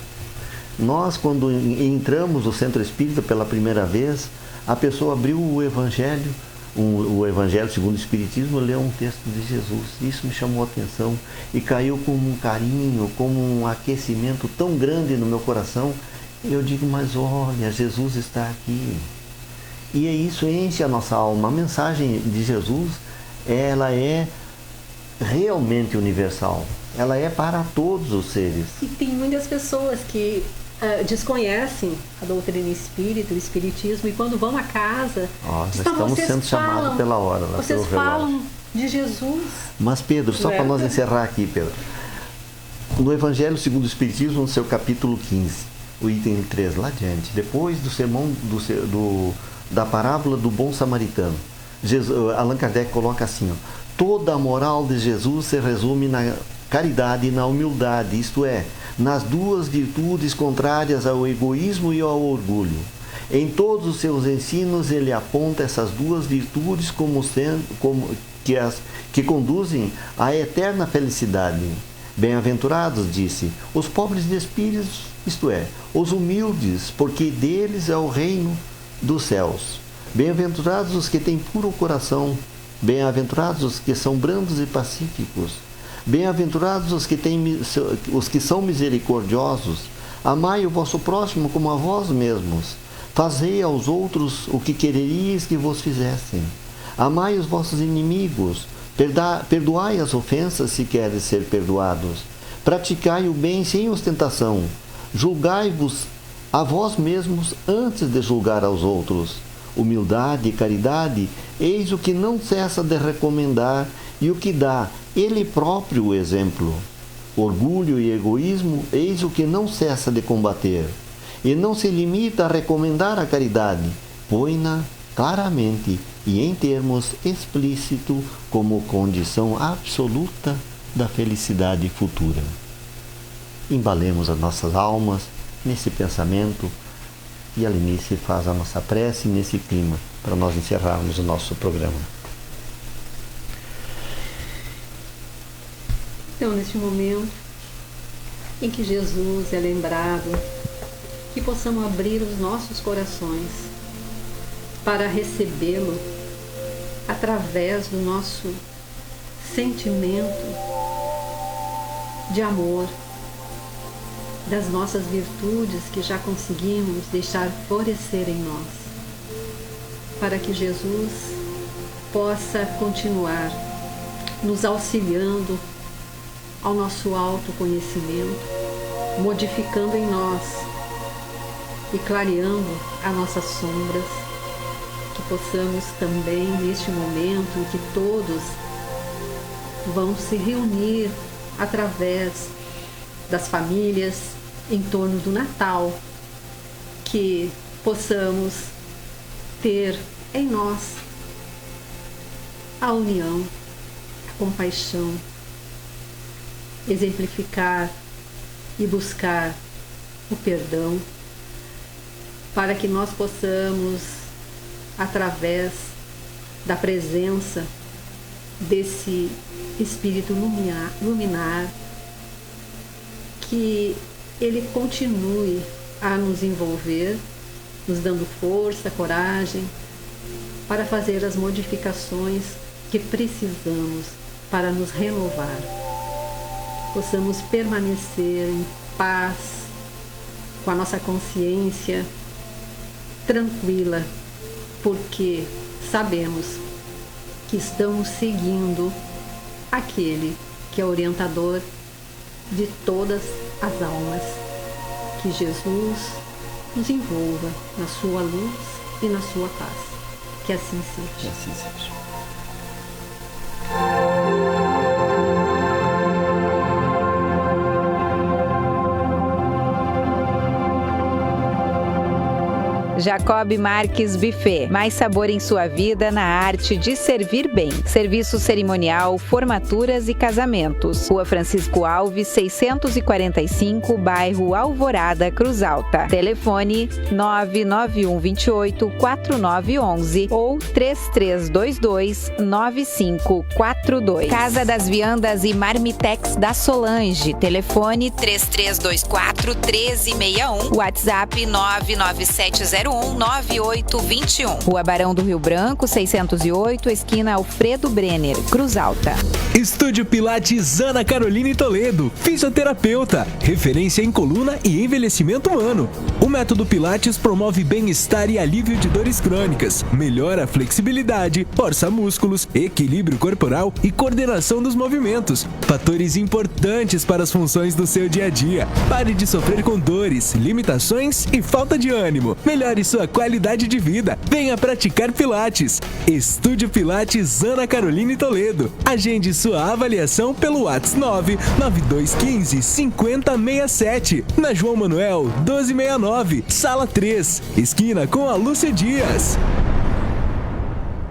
Nós, quando entramos no Centro Espírita pela primeira vez, a pessoa abriu o Evangelho, o Evangelho segundo o Espiritismo, leu um texto de Jesus. Isso me chamou a atenção e caiu com um carinho, com um aquecimento tão grande no meu coração. Eu digo, mas olha, Jesus está aqui. E é isso, enche a nossa alma. A mensagem de Jesus, ela é realmente universal. Ela é para todos os seres. E tem muitas pessoas que desconhecem a doutrina espírita, o espiritismo, e quando vão a casa, estamos sendo chamados pela hora. Vocês falam de Jesus. Mas Pedro, só para nós encerrar aqui, Pedro. No Evangelho segundo o Espiritismo, no seu capítulo 15, o item 3 lá adiante, depois do sermão da parábola do bom samaritano, Allan Kardec coloca assim, ó, toda a moral de Jesus se resume na caridade e na humildade, isto é, nas duas virtudes contrárias ao egoísmo e ao orgulho. Em todos os seus ensinos ele aponta essas duas virtudes que conduzem à eterna felicidade. Bem-aventurados, disse, os pobres de espíritos, isto é, os humildes, porque deles é o reino dos céus. Bem-aventurados os que têm puro coração. Bem-aventurados os que são brandos e pacíficos. Bem-aventurados os que são misericordiosos. Amai o vosso próximo como a vós mesmos. Fazei aos outros o que quereríeis que vos fizessem. Amai os vossos inimigos. Perdoai as ofensas se queres ser perdoados. Praticai o bem sem ostentação. Julgai-vos a vós mesmos antes de julgar aos outros. Humildade e caridade, eis o que não cessa de recomendar e o que dá ele próprio o exemplo. Orgulho e egoísmo, eis o que não cessa de combater. E não se limita a recomendar a caridade, põe-na claramente e em termos explícitos como condição absoluta da felicidade futura. Embalemos as nossas almas nesse pensamento e a Lenice faz a nossa prece nesse clima para nós encerrarmos o nosso programa. Então, neste momento em que Jesus é lembrado, que possamos abrir os nossos corações para recebê-lo através do nosso sentimento de amor, das nossas virtudes que já conseguimos deixar florescer em nós, para que Jesus possa continuar nos auxiliando ao nosso autoconhecimento, modificando em nós e clareando as nossas sombras, que possamos também, neste momento em que todos vão se reunir através das famílias em torno do Natal, que possamos ter em nós a união, a compaixão, exemplificar e buscar o perdão, para que nós possamos, através da presença desse Espírito luminar, que ele continue a nos envolver, nos dando força, coragem, para fazer as modificações que precisamos para nos renovar. Possamos permanecer em paz, com a nossa consciência tranquila, porque sabemos que estamos seguindo aquele que é orientador de todas as almas. Que Jesus nos envolva na sua luz e na sua paz. Que assim seja. Que assim seja. Jacob Marques Buffet, mais sabor em sua vida na arte de servir bem. Serviço cerimonial, formaturas e casamentos. Rua Francisco Alves, 645, bairro Alvorada, Cruz Alta. Telefone 99128-4911 ou 3322-9542. Casa das Viandas e Marmitex da Solange. Telefone 3324-1361. WhatsApp 99701-9821. Rua Barão do Rio Branco, 608, esquina Alfredo Brenner, Cruz Alta. Estúdio Pilates Ana Caroline Toledo, fisioterapeuta, referência em coluna e envelhecimento humano. O método Pilates promove bem-estar e alívio de dores crônicas, melhora a flexibilidade, força músculos, equilíbrio corporal e coordenação dos movimentos, fatores importantes para as funções do seu dia a dia. Pare de sofrer com dores, limitações e falta de ânimo. Melhore sua qualidade de vida. Venha praticar Pilates. Estúdio Pilates Ana Caroline Toledo. Agende sua avaliação pelo WhatsApp 99215-5067. Na João Manuel 1269, Sala 3, esquina com a Lúcia Dias.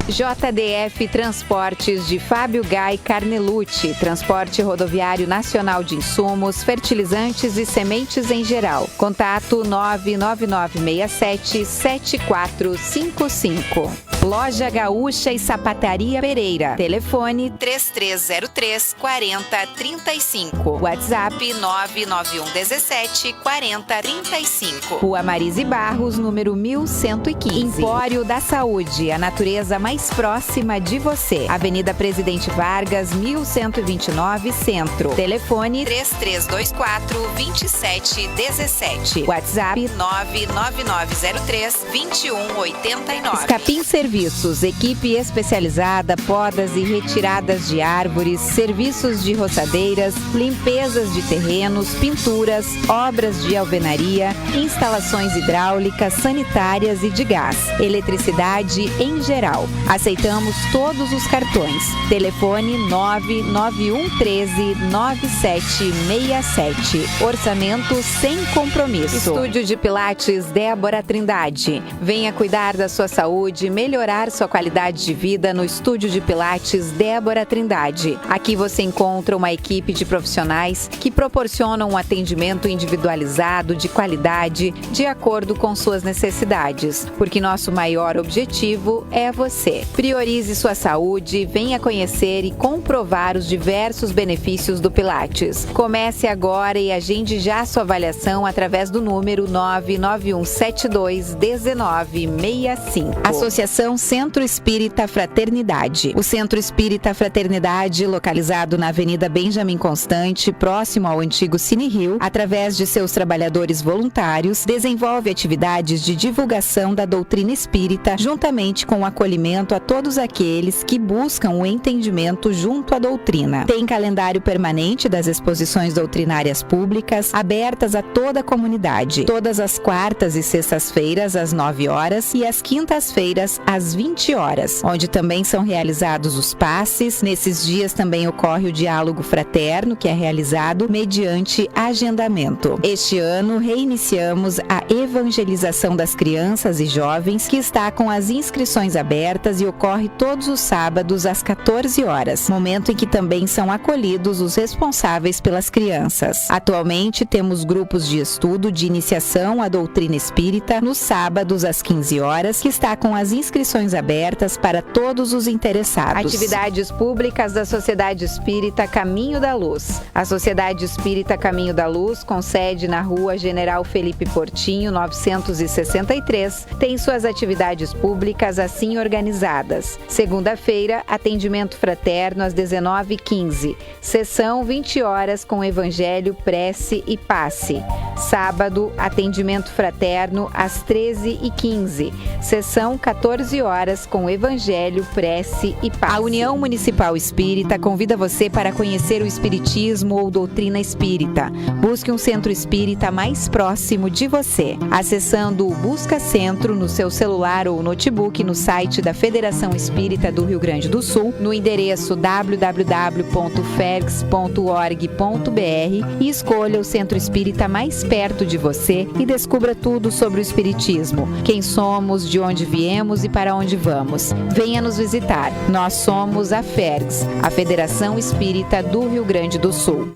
JDF Transportes de Fábio Gai Carnelucci, transporte rodoviário nacional de insumos, fertilizantes e sementes em geral. Contato 99967-7455. Loja Gaúcha e Sapataria Pereira. Telefone 3303-4035. WhatsApp 99117-4035. Rua Marise Barros, número 1115. Empório da Saúde, a natureza mais próxima de você. Avenida Presidente Vargas, 1129, Centro. Telefone 3324-2717. WhatsApp 99903-2189. Escapim Serviços, equipe especializada, podas e retiradas de árvores, serviços de roçadeiras, limpezas de terrenos, pinturas, obras de alvenaria, instalações hidráulicas, sanitárias e de gás, eletricidade em geral. Aceitamos todos os cartões. Telefone 99113-9767. Orçamento sem compromisso. Estúdio de Pilates Débora Trindade. Venha cuidar da sua saúde, melhorar sua qualidade de vida no Estúdio de Pilates Débora Trindade. Aqui você encontra uma equipe de profissionais que proporcionam um atendimento individualizado, de qualidade, de acordo com suas necessidades, porque nosso maior objetivo é você. Priorize sua saúde, venha conhecer e comprovar os diversos benefícios do Pilates. Comece agora e agende já sua avaliação através do número 99172-1965. Associação Centro Espírita Fraternidade. O Centro Espírita Fraternidade, localizado na Avenida Benjamin Constante, próximo ao antigo Cine Rio, através de seus trabalhadores voluntários, desenvolve atividades de divulgação da doutrina espírita, juntamente com o acolhimento a todos aqueles que buscam o entendimento junto à doutrina. Tem calendário permanente das exposições doutrinárias públicas, abertas a toda a comunidade, todas as quartas e sextas-feiras às 9 horas e às quintas-feiras às 20 horas, onde também são realizados os passes. Nesses dias também ocorre o diálogo fraterno, que é realizado mediante agendamento. Este ano reiniciamos a evangelização das crianças e jovens, que está com as inscrições abertas e ocorre todos os sábados às 14 horas, momento em que também são acolhidos os responsáveis pelas crianças. Atualmente temos grupos de estudo de iniciação à doutrina espírita nos sábados às 15 horas, que está com as inscrições abertas para todos os interessados. Atividades públicas da Sociedade Espírita Caminho da Luz. A Sociedade Espírita Caminho da Luz, com sede na Rua General Felipe Portinho, 963, tem suas atividades públicas assim organizadas. Segunda-feira, atendimento fraterno às 19h15. Sessão 20 horas com Evangelho, prece e passe. Sábado, atendimento fraterno às 13h15. Sessão 14 horas com Evangelho, prece e passe. A União Municipal Espírita convida você para conhecer o Espiritismo ou doutrina espírita. Busque um centro espírita mais próximo de você. Acessando o Busca Centro no seu celular ou notebook no site da Federação Federação Espírita do Rio Grande do Sul, no endereço www.fergs.org.br e escolha o centro espírita mais perto de você e descubra tudo sobre o Espiritismo, quem somos, de onde viemos e para onde vamos. Venha nos visitar. Nós somos a FERGS, a Federação Espírita do Rio Grande do Sul.